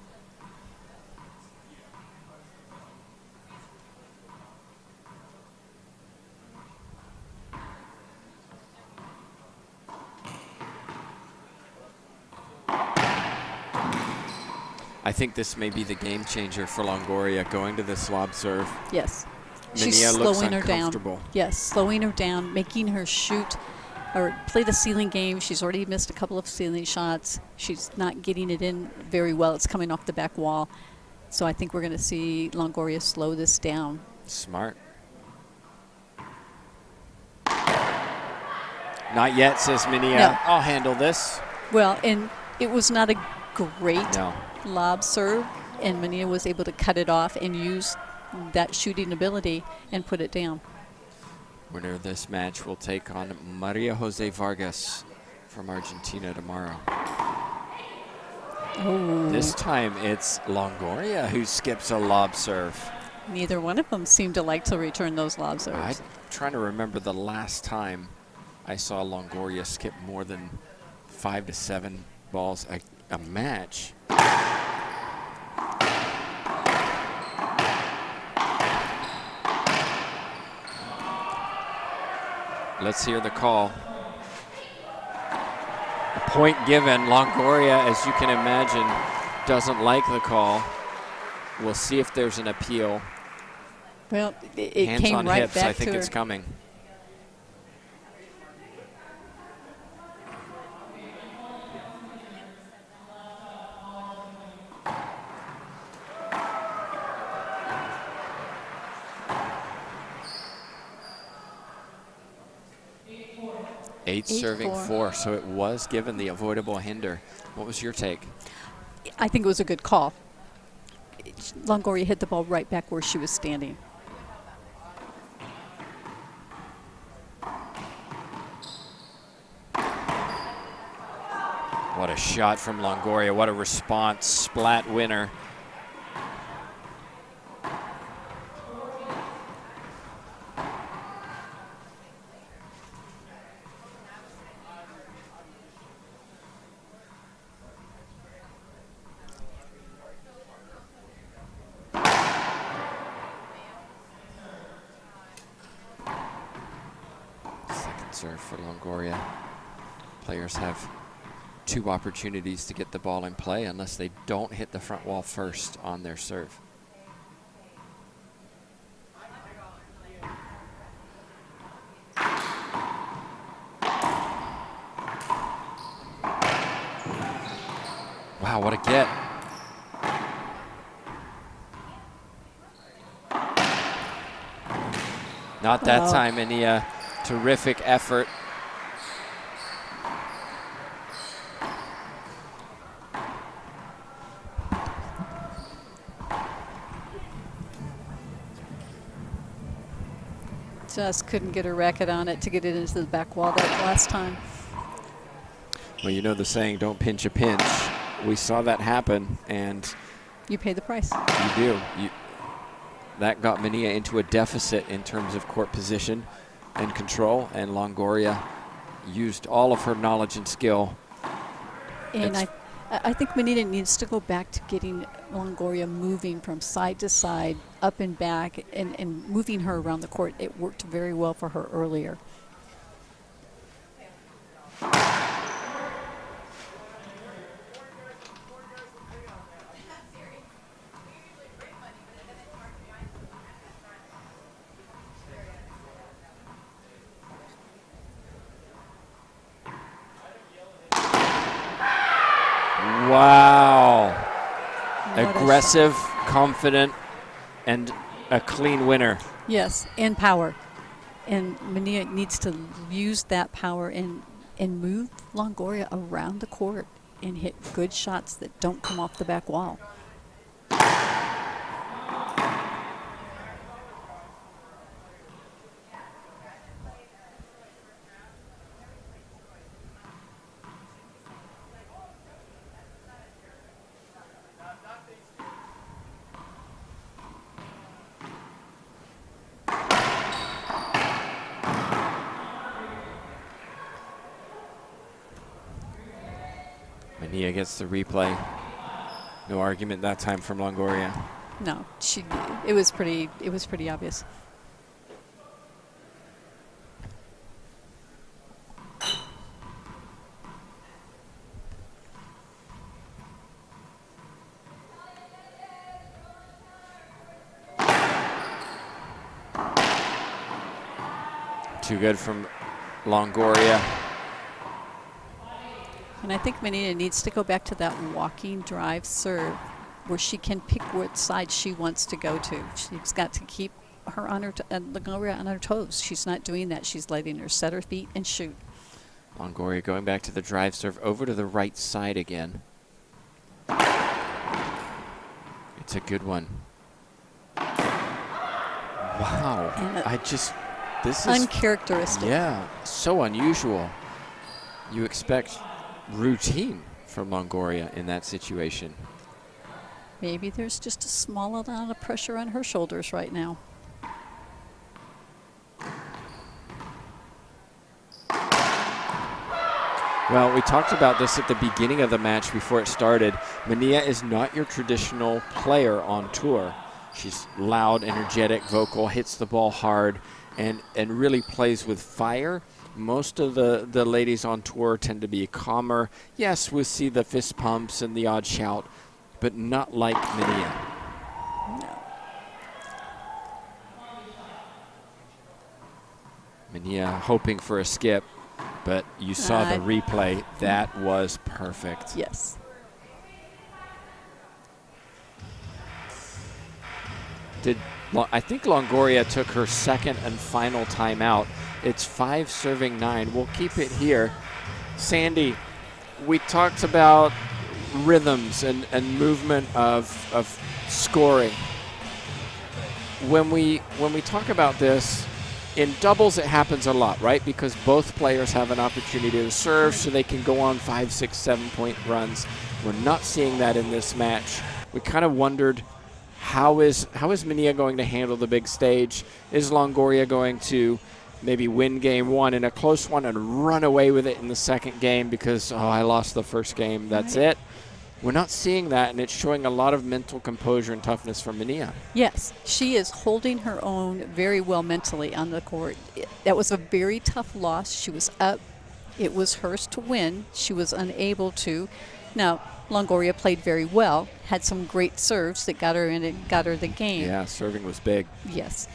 I think this may be the game changer for Longoria, going to this lob serve. Yes. Manilla She's looks slowing her down. uncomfortable. Yes, slowing her down, making her shoot or play the ceiling game. She's already missed a couple of ceiling shots. She's not getting it in very well. It's coming off the back wall. So I think we're going to see Longoria slow this down. Smart. Not yet, says Manilla. No. I'll handle this. Well, and it was not a great No. lob serve, and Manilla was able to cut it off and use that shooting ability and put it down. Winner of this match will take on Maria Jose Vargas from Argentina tomorrow. Oh. This time it's Longoria who skips a lob serve. Neither one of them seemed to like to return those lob serves. I'm trying to remember the last time I saw Longoria skip more than 5 to 7 balls a match. Let's hear the call. A point given. Longoria, as you can imagine, doesn't like the call. We'll see if there's an appeal. Well, it Hands came on right hips, back I think to her. it's coming. Eight serving 4, so it was given the avoidable hinder. What was your take? I think it was a good call. Longoria hit the ball right back where she was standing. What a shot from Longoria. What a response. Splat winner. Second serve for Longoria. Players have 2 opportunities to get the ball in play unless they don't hit the front wall first on their serve. Wow, what a get. Not that time, Manilla. Terrific effort. Just couldn't get a racket on it to get it into the back wall that last time. Well, you know the saying, don't pinch a pinch. We saw that happen, and You pay the price. you do. That got Manilla into a deficit in terms of court position and control, and Longoria used all of her knowledge and skill. And I think Manilla needs to go back to getting Longoria moving from side to side, up and back, and moving her around the court. It worked very well for her earlier. Wow. What Aggressive, confident, and a clean winner. Yes, and power. And Manilla needs to use that power and move Longoria around the court and hit good shots that don't come off the back wall. Manilla gets the replay. No argument that time from Longoria. No, it was pretty obvious. Too good from Longoria. And I think Manilla needs to go back to that walking drive serve where she can pick what side she wants to go to. She's got to keep her on her Longoria on her toes. She's not doing that. She's letting her set her feet and shoot. Longoria going back to the drive serve over to the right side again. It's a good one. Wow. This is uncharacteristic. Yeah, so unusual. You expect routine from Longoria in that situation. Maybe there's just a small amount of pressure on her shoulders right now. Well, we talked about this at the beginning of the match before it started. Manilla is not your traditional player on tour. She's loud, energetic, vocal, hits the ball hard, and really plays with fire. Most of the ladies on tour tend to be calmer. Yes, we see the fist pumps and the odd shout, but not like Manilla. Manilla hoping for a skip, but you saw the replay. That was perfect. Yes. I think Longoria took her second and final timeout. It's 5 serving 9. We'll keep it here. Sandy, we talked about rhythms and movement of scoring. When we talk about this, in doubles it happens a lot, right? Because both players have an opportunity to serve so they can go on 5, 6, 7-point runs. We're not seeing that in this match. We kind of wondered, how is Manilla going to handle the big stage? Is Longoria going to maybe win game one in a close one and run away with it in the second game because, I lost the first game, that's it? We're not seeing that, and it's showing a lot of mental composure and toughness from Manilla. Yes, she is holding her own very well mentally on the court. That was a very tough loss. She was up. It was hers to win. She was unable to. Now, Longoria played very well, had some great serves that got her in and got her the game. Yeah, serving was big. Yes.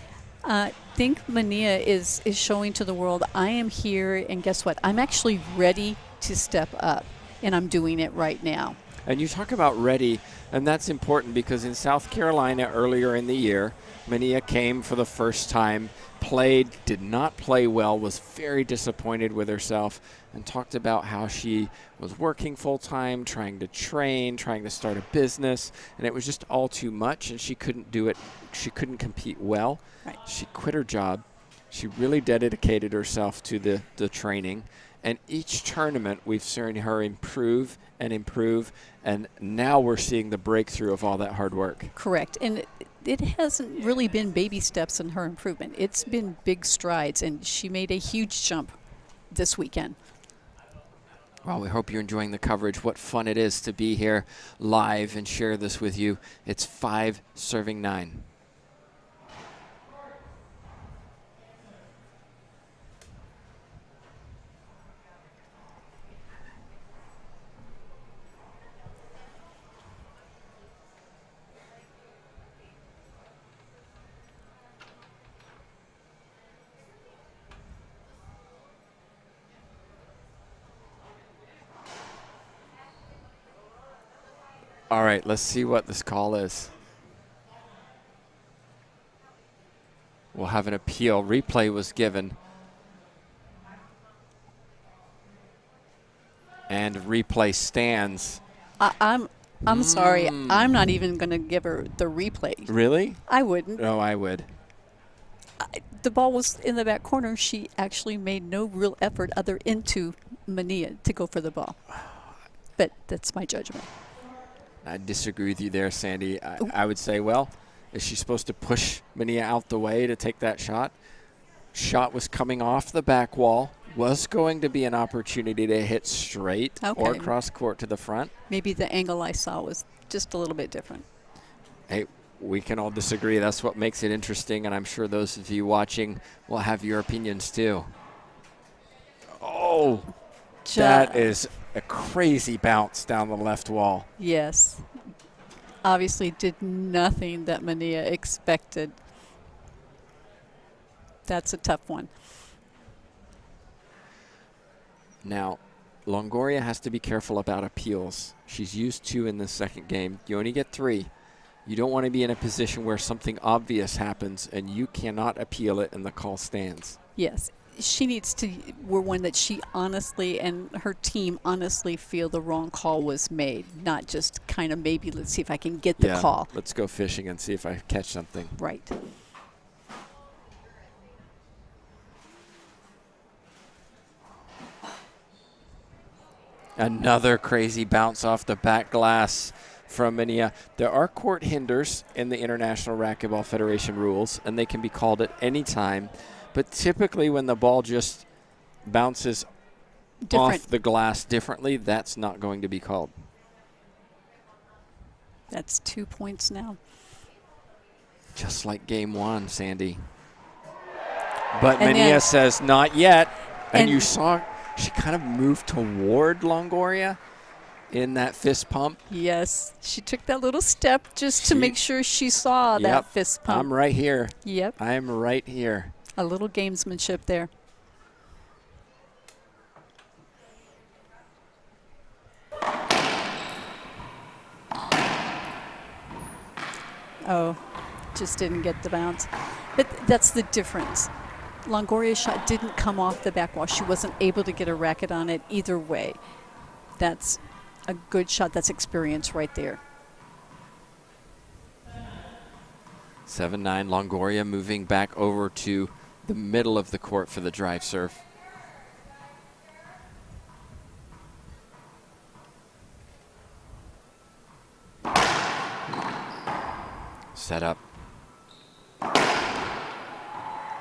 I think Manilla is showing to the world, I am here, and guess what? I'm actually ready to step up, and I'm doing it right now. And you talk about ready, and that's important because in South Carolina earlier in the year, Manilla came for the first time, played, did not play well, was very disappointed with herself, and talked about how she was working full-time, trying to train, trying to start a business, and it was just all too much, and she couldn't do it. She couldn't compete well. Right. She quit her job. She really dedicated herself to the training. And each tournament, we've seen her improve, and now we're seeing the breakthrough of all that hard work. Correct. And it hasn't really been baby steps in her improvement. It's been big strides, and she made a huge jump this weekend. Well, we hope you're enjoying the coverage. What fun it is to be here live and share this with you. It's 5 serving 9. All right, let's see what this call is. We'll have an appeal. Replay was given. And replay stands. I'm sorry. I'm not even going to give her the replay. Really? I wouldn't. No, I would. The ball was in the back corner. She actually made no real effort other into Manilla to go for the ball. But that's my judgment. I disagree with you there, Sandy. I would say, well, is she supposed to push Manilla out the way to take that shot? Shot was coming off the back wall. Was going to be an opportunity to hit straight or cross court to the front. Maybe the angle I saw was just a little bit different. Hey, we can all disagree. That's what makes it interesting, and I'm sure those of you watching will have your opinions too. Oh, that is a crazy bounce down the left wall. Yes. Obviously did nothing that Manilla expected. That's a tough one. Now, Longoria has to be careful about appeals. She's used 2 in the second game. You only get 3. You don't want to be in a position where something obvious happens and you cannot appeal it and the call stands. Yes. She needs to, we're one that she honestly and her team honestly feel the wrong call was made, not just kind of maybe let's see if I can get the call. Let's go fishing and see if I catch something. Right. Another crazy bounce off the back glass from Manilla. There are court hinders in the International Racquetball Federation rules, and they can be called at any time. But typically when the ball just bounces off the glass differently, that's not going to be called. That's 2 points now. Just like game one, Sandy. But And Manilla then- says not yet. And and- you saw she kind of moved toward Longoria in that fist pump. Yes, she took that little step just to make sure she saw that fist pump. I'm right here. Yep. I'm right here. A little gamesmanship there. Oh, just didn't get the bounce. But that's the difference. Longoria's shot didn't come off the back wall. She wasn't able to get a racket on it either way. That's a good shot. That's experience right there. 7-9, Longoria moving back over to the middle of the court for the drive serve. Set up.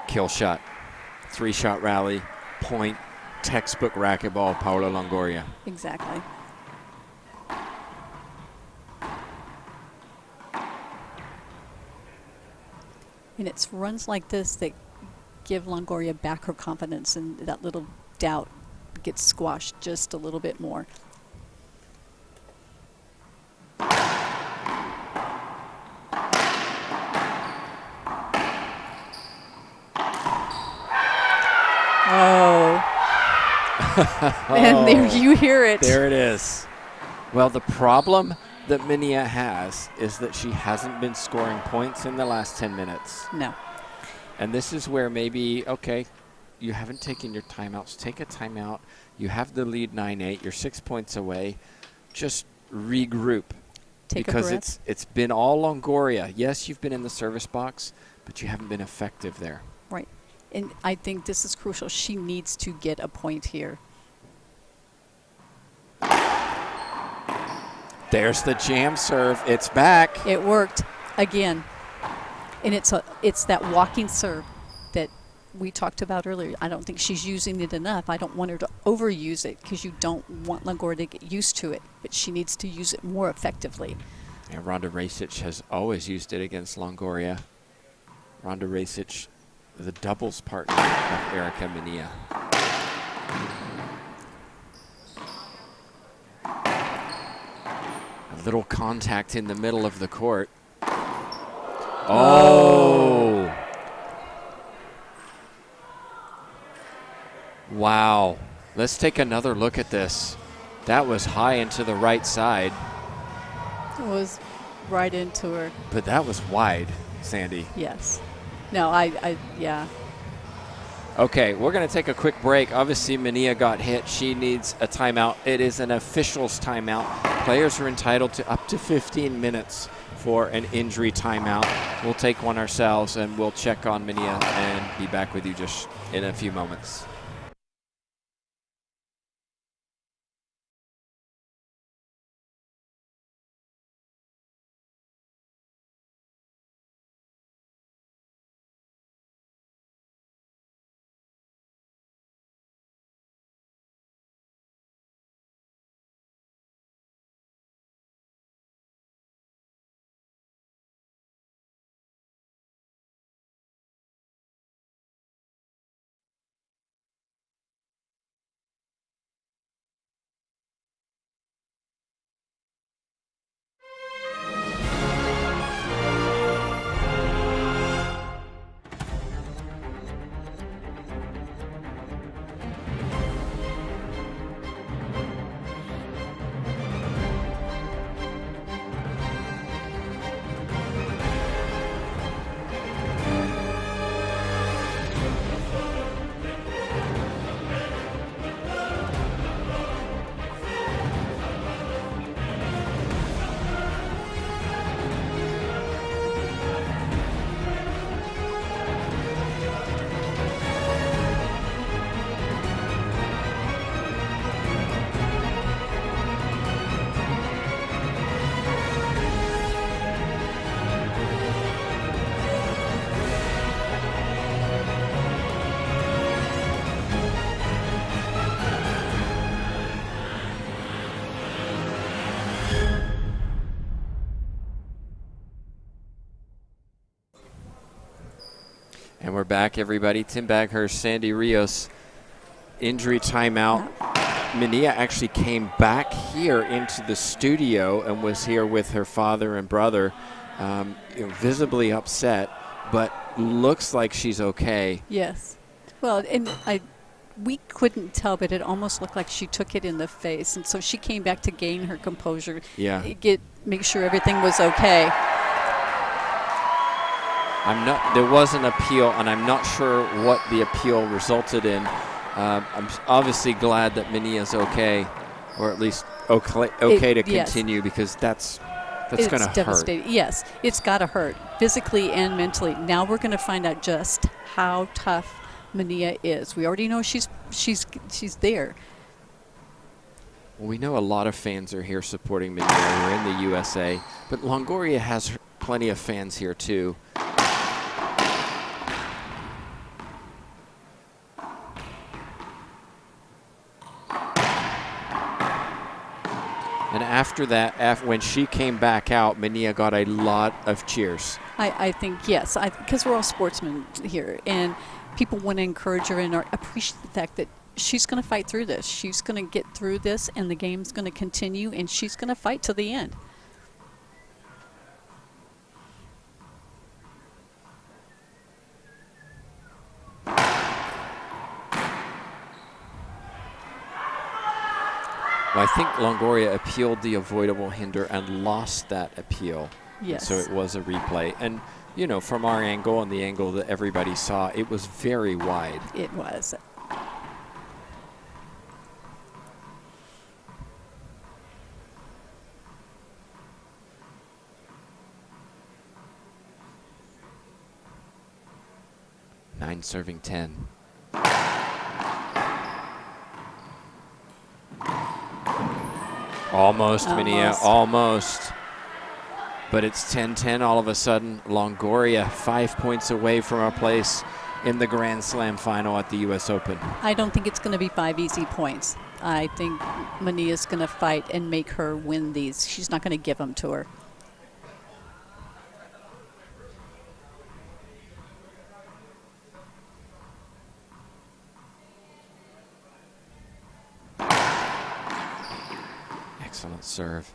Kill shot. 3-shot rally. Point. Textbook racquetball, Paula Longoria. Exactly. And it's runs like this that give Longoria back her confidence, and that little doubt gets squashed just a little bit more. Oh. And there you hear it. There it is. Well, the problem that Manilla has is that she hasn't been scoring points in the last 10 minutes. No. And this is where maybe, okay, you haven't taken your timeouts. Take a timeout. You have the lead 9-8. You're 6 points away. Just regroup. Take a because breath. it's been all Longoria. Yes, you've been in the service box, but you haven't been effective there. Right. And I think this is crucial. She needs to get a point here. There's the jam serve. It's back. It worked again. And it's that walking serve that we talked about earlier. I don't think she's using it enough. I don't want her to overuse it because you don't want Longoria to get used to it. But she needs to use it more effectively. And Ronda Rasic has always used it against Longoria. Ronda Rasic, the doubles partner of Erica Manilla. A little contact in the middle of the court. Oh! Wow. Let's take another look at this. That was high and to the right side. It was right into her. But that was wide, Sandy. Yes. No, yeah. Okay, we're going to take a quick break. Obviously, Manilla got hit. She needs a timeout. It is an official's timeout. Players are entitled to up to 15 minutes for an injury timeout. We'll take one ourselves, and we'll check on Manilla and be back with you just in a few moments. We're back, everybody. Tim Baghurst, Sandy Rios, injury timeout. Manilla actually came back here into the studio and was here with her father and brother, visibly upset, but looks like she's okay. Yes. Well, and we couldn't tell, but it almost looked like she took it in the face, and so she came back to gain her composure. Yeah. Make sure everything was okay. There was an appeal, and I'm not sure what the appeal resulted in. I'm obviously glad that Manilla's okay, or at least okay to continue, because that's going to hurt. Devastating. Yes, it's got to hurt physically and mentally. Now we're going to find out just how tough Manilla is. We already know she's there. Well, we know a lot of fans are here supporting Manilla. We're in the USA, but Longoria has plenty of fans here too. And after that, when she came back out, Manilla got a lot of cheers. I think, yes, because we're all sportsmen here, and people want to encourage her and appreciate the fact that she's going to fight through this. She's going to get through this, and the game's going to continue, and she's going to fight to the end. Well, I think Longoria appealed the avoidable hinder and lost that appeal. Yes. So it was a replay. And, you know, from our angle and the angle that everybody saw, it was very wide. It was. Nine serving 10. Almost, Manilla, almost. But it's 10-10 all of a sudden. Longoria 5 points away from our place in the Grand Slam final at the U.S. Open. I don't think it's going to be 5 easy points. I think Manilla's going to fight and make her win these. She's not going to give them to her. Excellent serve.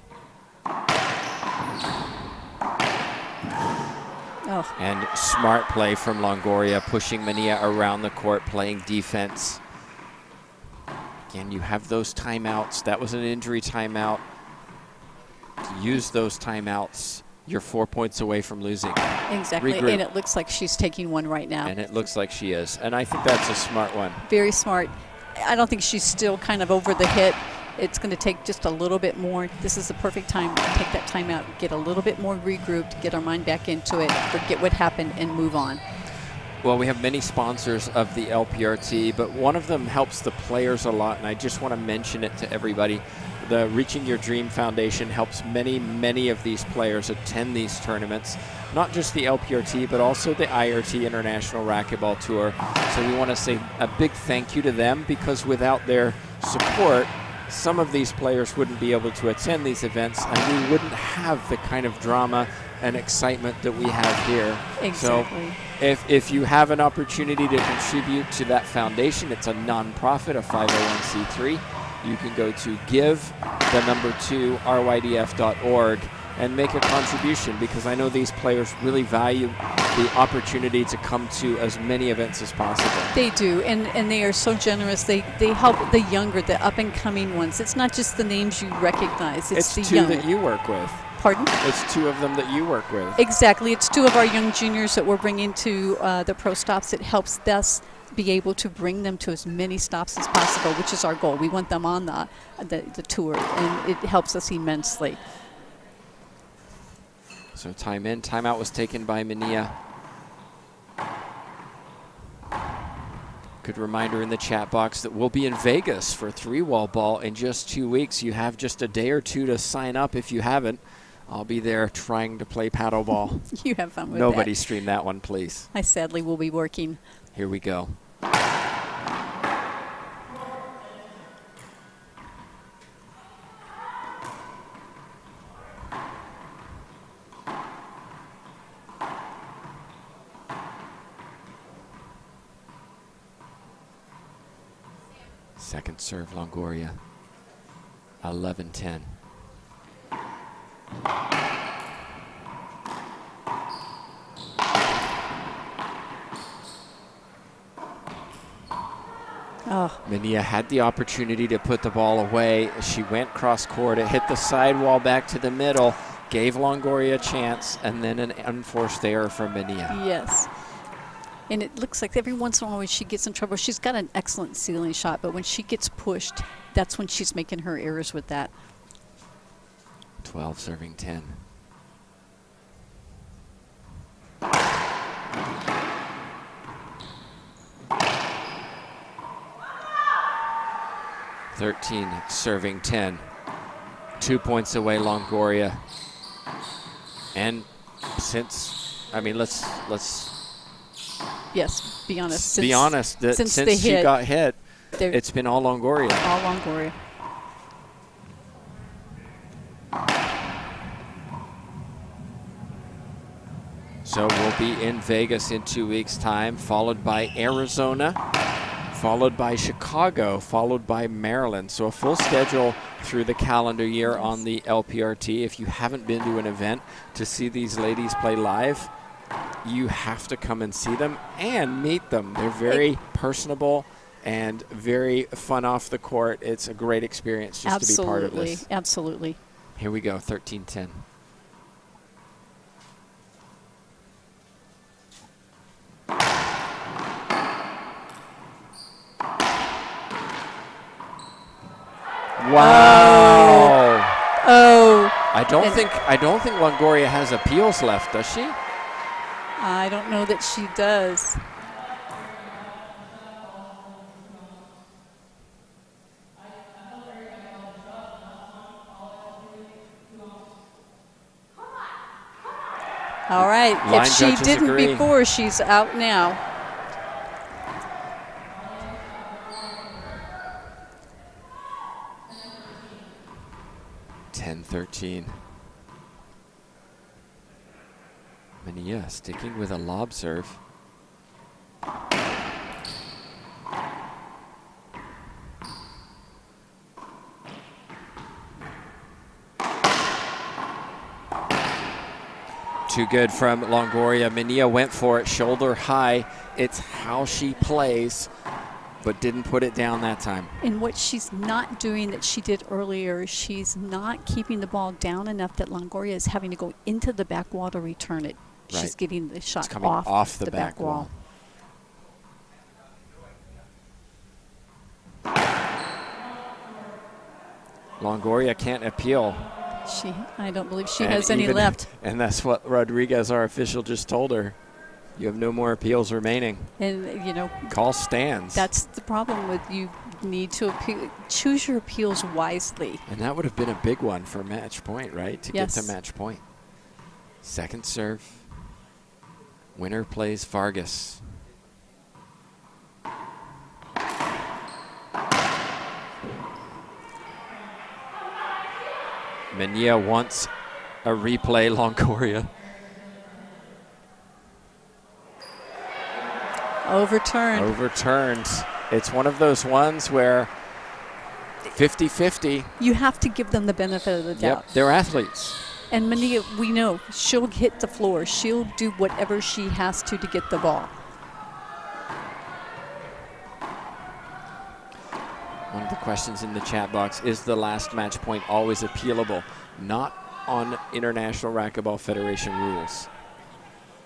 Oh. And smart play from Longoria, pushing Manilla around the court, playing defense. Again, you have those timeouts. That was an injury timeout. Use those timeouts. You're 4 points away from losing. Exactly, Regroup. and it looks like she's taking one right now. And it looks like she is. And I think that's a smart one. Very smart. I don't think she's still kind of over the hit. It's going to take just a little bit more. This is the perfect time to take that time out, get a little bit more regrouped, get our mind back into it, forget what happened, and move on. Well, we have many sponsors of the LPRT, but one of them helps the players a lot, and I just want to mention it to everybody. The Reaching Your Dream Foundation helps many of these players attend these tournaments, not just the LPRT, but also the IRT International Racquetball Tour. So we want to say a big thank you to them, because without their support, some of these players wouldn't be able to attend these events, and we wouldn't have the kind of drama and excitement that we have here. Exactly. So if you have an opportunity to contribute to that foundation, it's a nonprofit, a 501c3. You can go to give2rydf.org and make a contribution, because I know these players really value the opportunity to come to as many events as possible. They do, and they are so generous. They help the younger, the up-and-coming ones. It's not just the names you recognize. It's the two young. that you work with. Pardon? It's two of them that you work with. Exactly. It's two of our young juniors that we're bringing to the pro stops. It helps us be able to bring them to as many stops as possible, which is our goal. We want them on the tour, and it helps us immensely. So time in, timeout was taken by Manilla. Good reminder in the chat box that we'll be in Vegas for 3-wall ball in just 2 weeks. You have just a day or two to sign up if you haven't. I'll be there trying to play paddleball. You have fun with Nobody that. stream that one, please. I sadly will be working. Here we go. Second serve, Longoria. 11-10. Oh. Manilla had the opportunity to put the ball away. She went cross court. It hit the sidewall back to the middle, gave Longoria a chance, and then an unforced error from Manilla. Yes. And it looks like every once in a while when she gets in trouble, she's got an excellent ceiling shot, but when she gets pushed, that's when she's making her errors with that. 12 serving 10. (13) serving 10. 2 points away, Longoria. And since, I mean, let's Yes, be honest. be honest. That since since she got hit, it's been all Longoria. All Longoria. So we'll be in Vegas in 2 weeks' time, followed by Arizona, followed by Chicago, followed by Maryland. So a full schedule through the calendar year on the LPRT. If you haven't been to an event to see these ladies play live, you have to come and see them and meet them. They're very personable and very fun off the court. It's a great experience just to be part of this. Absolutely. Here we go, 13-10. Wow. Oh. I don't think Longoria has appeals left, does she? I don't know that she does. All right. Line If she judges didn't agree. before, she's out now. Manilla sticking with a lob serve. Too good from Longoria. Manilla went for it, shoulder high. It's how she plays, but didn't put it down that time. And what she's not doing that she did earlier, she's not keeping the ball down enough that Longoria is having to go into the back wall to return it. Right. She's getting the shot It's coming off the back wall. Longoria can't appeal. I don't believe she And has any even- left. And that's what Rodriguez, our official, just told her. You have no more appeals remaining. And, you know, Call stands. that's the problem with you need to appeal. Choose your appeals wisely. And that would have been a big one for match point, right? To Yes. get to match point. Second serve. Winner plays Vargas. Manilla wants a replay, Longoria. Overturned. Overturned. It's one of those ones where 50-50. You have to give them the benefit of the doubt. Yep, they're athletes. And Manilla, we know, she'll hit the floor. She'll do whatever she has to get the ball. One of the questions in the chat box, is the last match point always appealable? Not on International Racquetball Federation rules.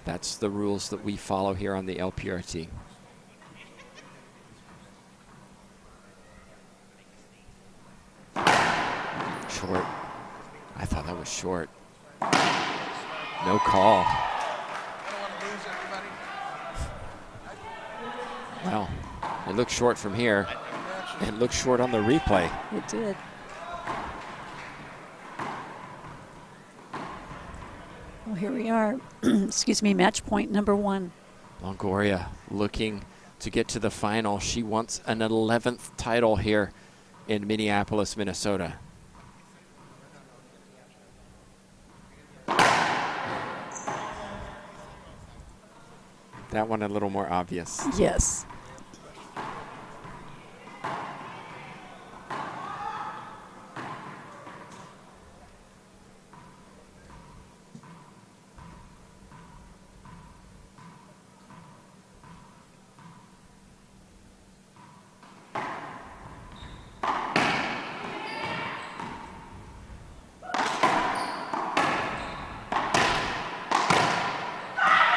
That's the rules that we follow here on the LPRT. Short. I thought that was short. No call. Well, it looks short from here. It looks short on the replay. It did. Well, here we are. Excuse me, match point number 1. Longoria looking to get to the final. She wants an 11th title here in Minneapolis, Minnesota. That one a little more obvious. Yes.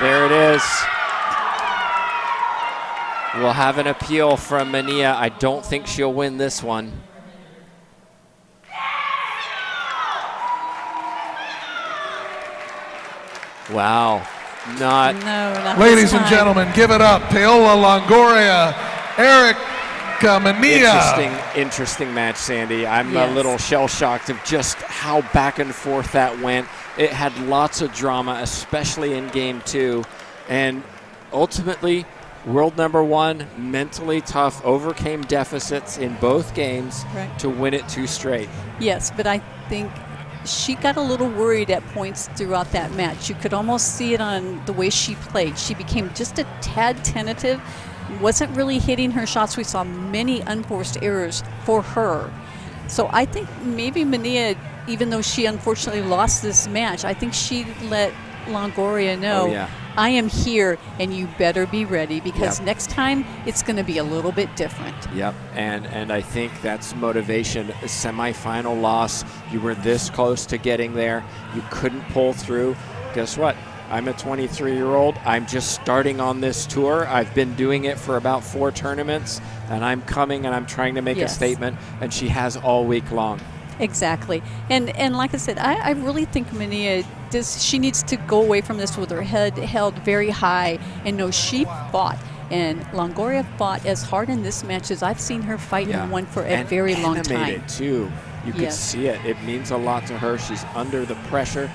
There it is. We'll have an appeal from Manilla. I don't think she'll win this one. Wow. Not. No, not Ladies this and time. gentlemen, give it up. Paola Longoria, Erica Manilla. Interesting match, Sandy. I'm Yes. a little shell-shocked of just how back and forth that went. It had lots of drama, especially in game 2. And ultimately, world number 1, mentally tough, overcame deficits in both games Right. to win it 2 straight. Yes, but I think she got a little worried at points throughout that match. You could almost see it on the way she played. She became just a tad tentative, wasn't really hitting her shots. We saw many unforced errors for her. So I think maybe Manilla, even though she unfortunately lost this match, I think she let Longoria know, Oh, yeah. I am here and you better be ready because Yep. next time it's going to be a little bit different. Yep, and I think that's motivation. A semifinal loss, you were this close to getting there. You couldn't pull through. Guess what? I'm a 23-year-old. I'm just starting on this tour. I've been doing it for about 4 tournaments, and I'm coming and I'm trying to make a Yes. statement, and she has all week long. Exactly. And like I said, I really think Manilla she needs to go away from this with her head held very high and know she fought. And Longoria fought as hard in this match as I've seen her fight in one for a And very long time. animated, too. You could Yes. see it. It means a lot to her. She's under the pressure.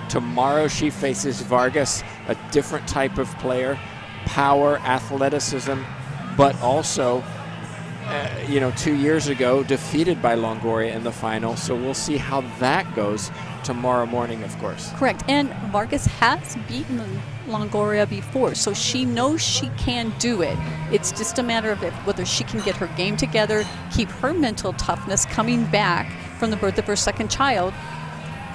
Tomorrow she faces Vargas, a different type of player. Power, athleticism, but also 2 years ago, defeated by Longoria in the final. So we'll see how that goes tomorrow morning, of course. Correct. And Vargas has beaten Longoria before, so she knows she can do it. It's just a matter of whether she can get her game together, keep her mental toughness coming back from the birth of her second child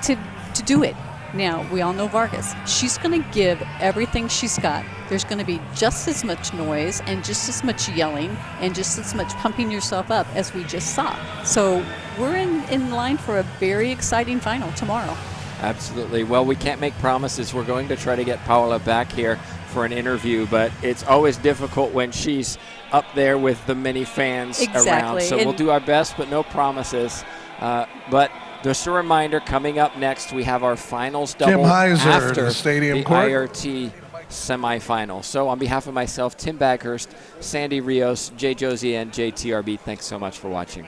to do it. Now, we all know Vargas. She's going to give everything she's got. There's going to be just as much noise and just as much yelling and just as much pumping yourself up as we just saw. So we're in line for a very exciting final tomorrow. Absolutely. Well, we can't make promises. We're going to try to get Paola back here for an interview, but it's always difficult when she's up there with the many fans around. So we'll do our best, but no promises. But just a reminder, coming up next, we have our finals double Jim Heiser, after the Stadium the Court. IRT semifinal. So on behalf of myself, Tim Baghurst, Sandy Rios, Jay Josie, and JTRB, thanks so much for watching.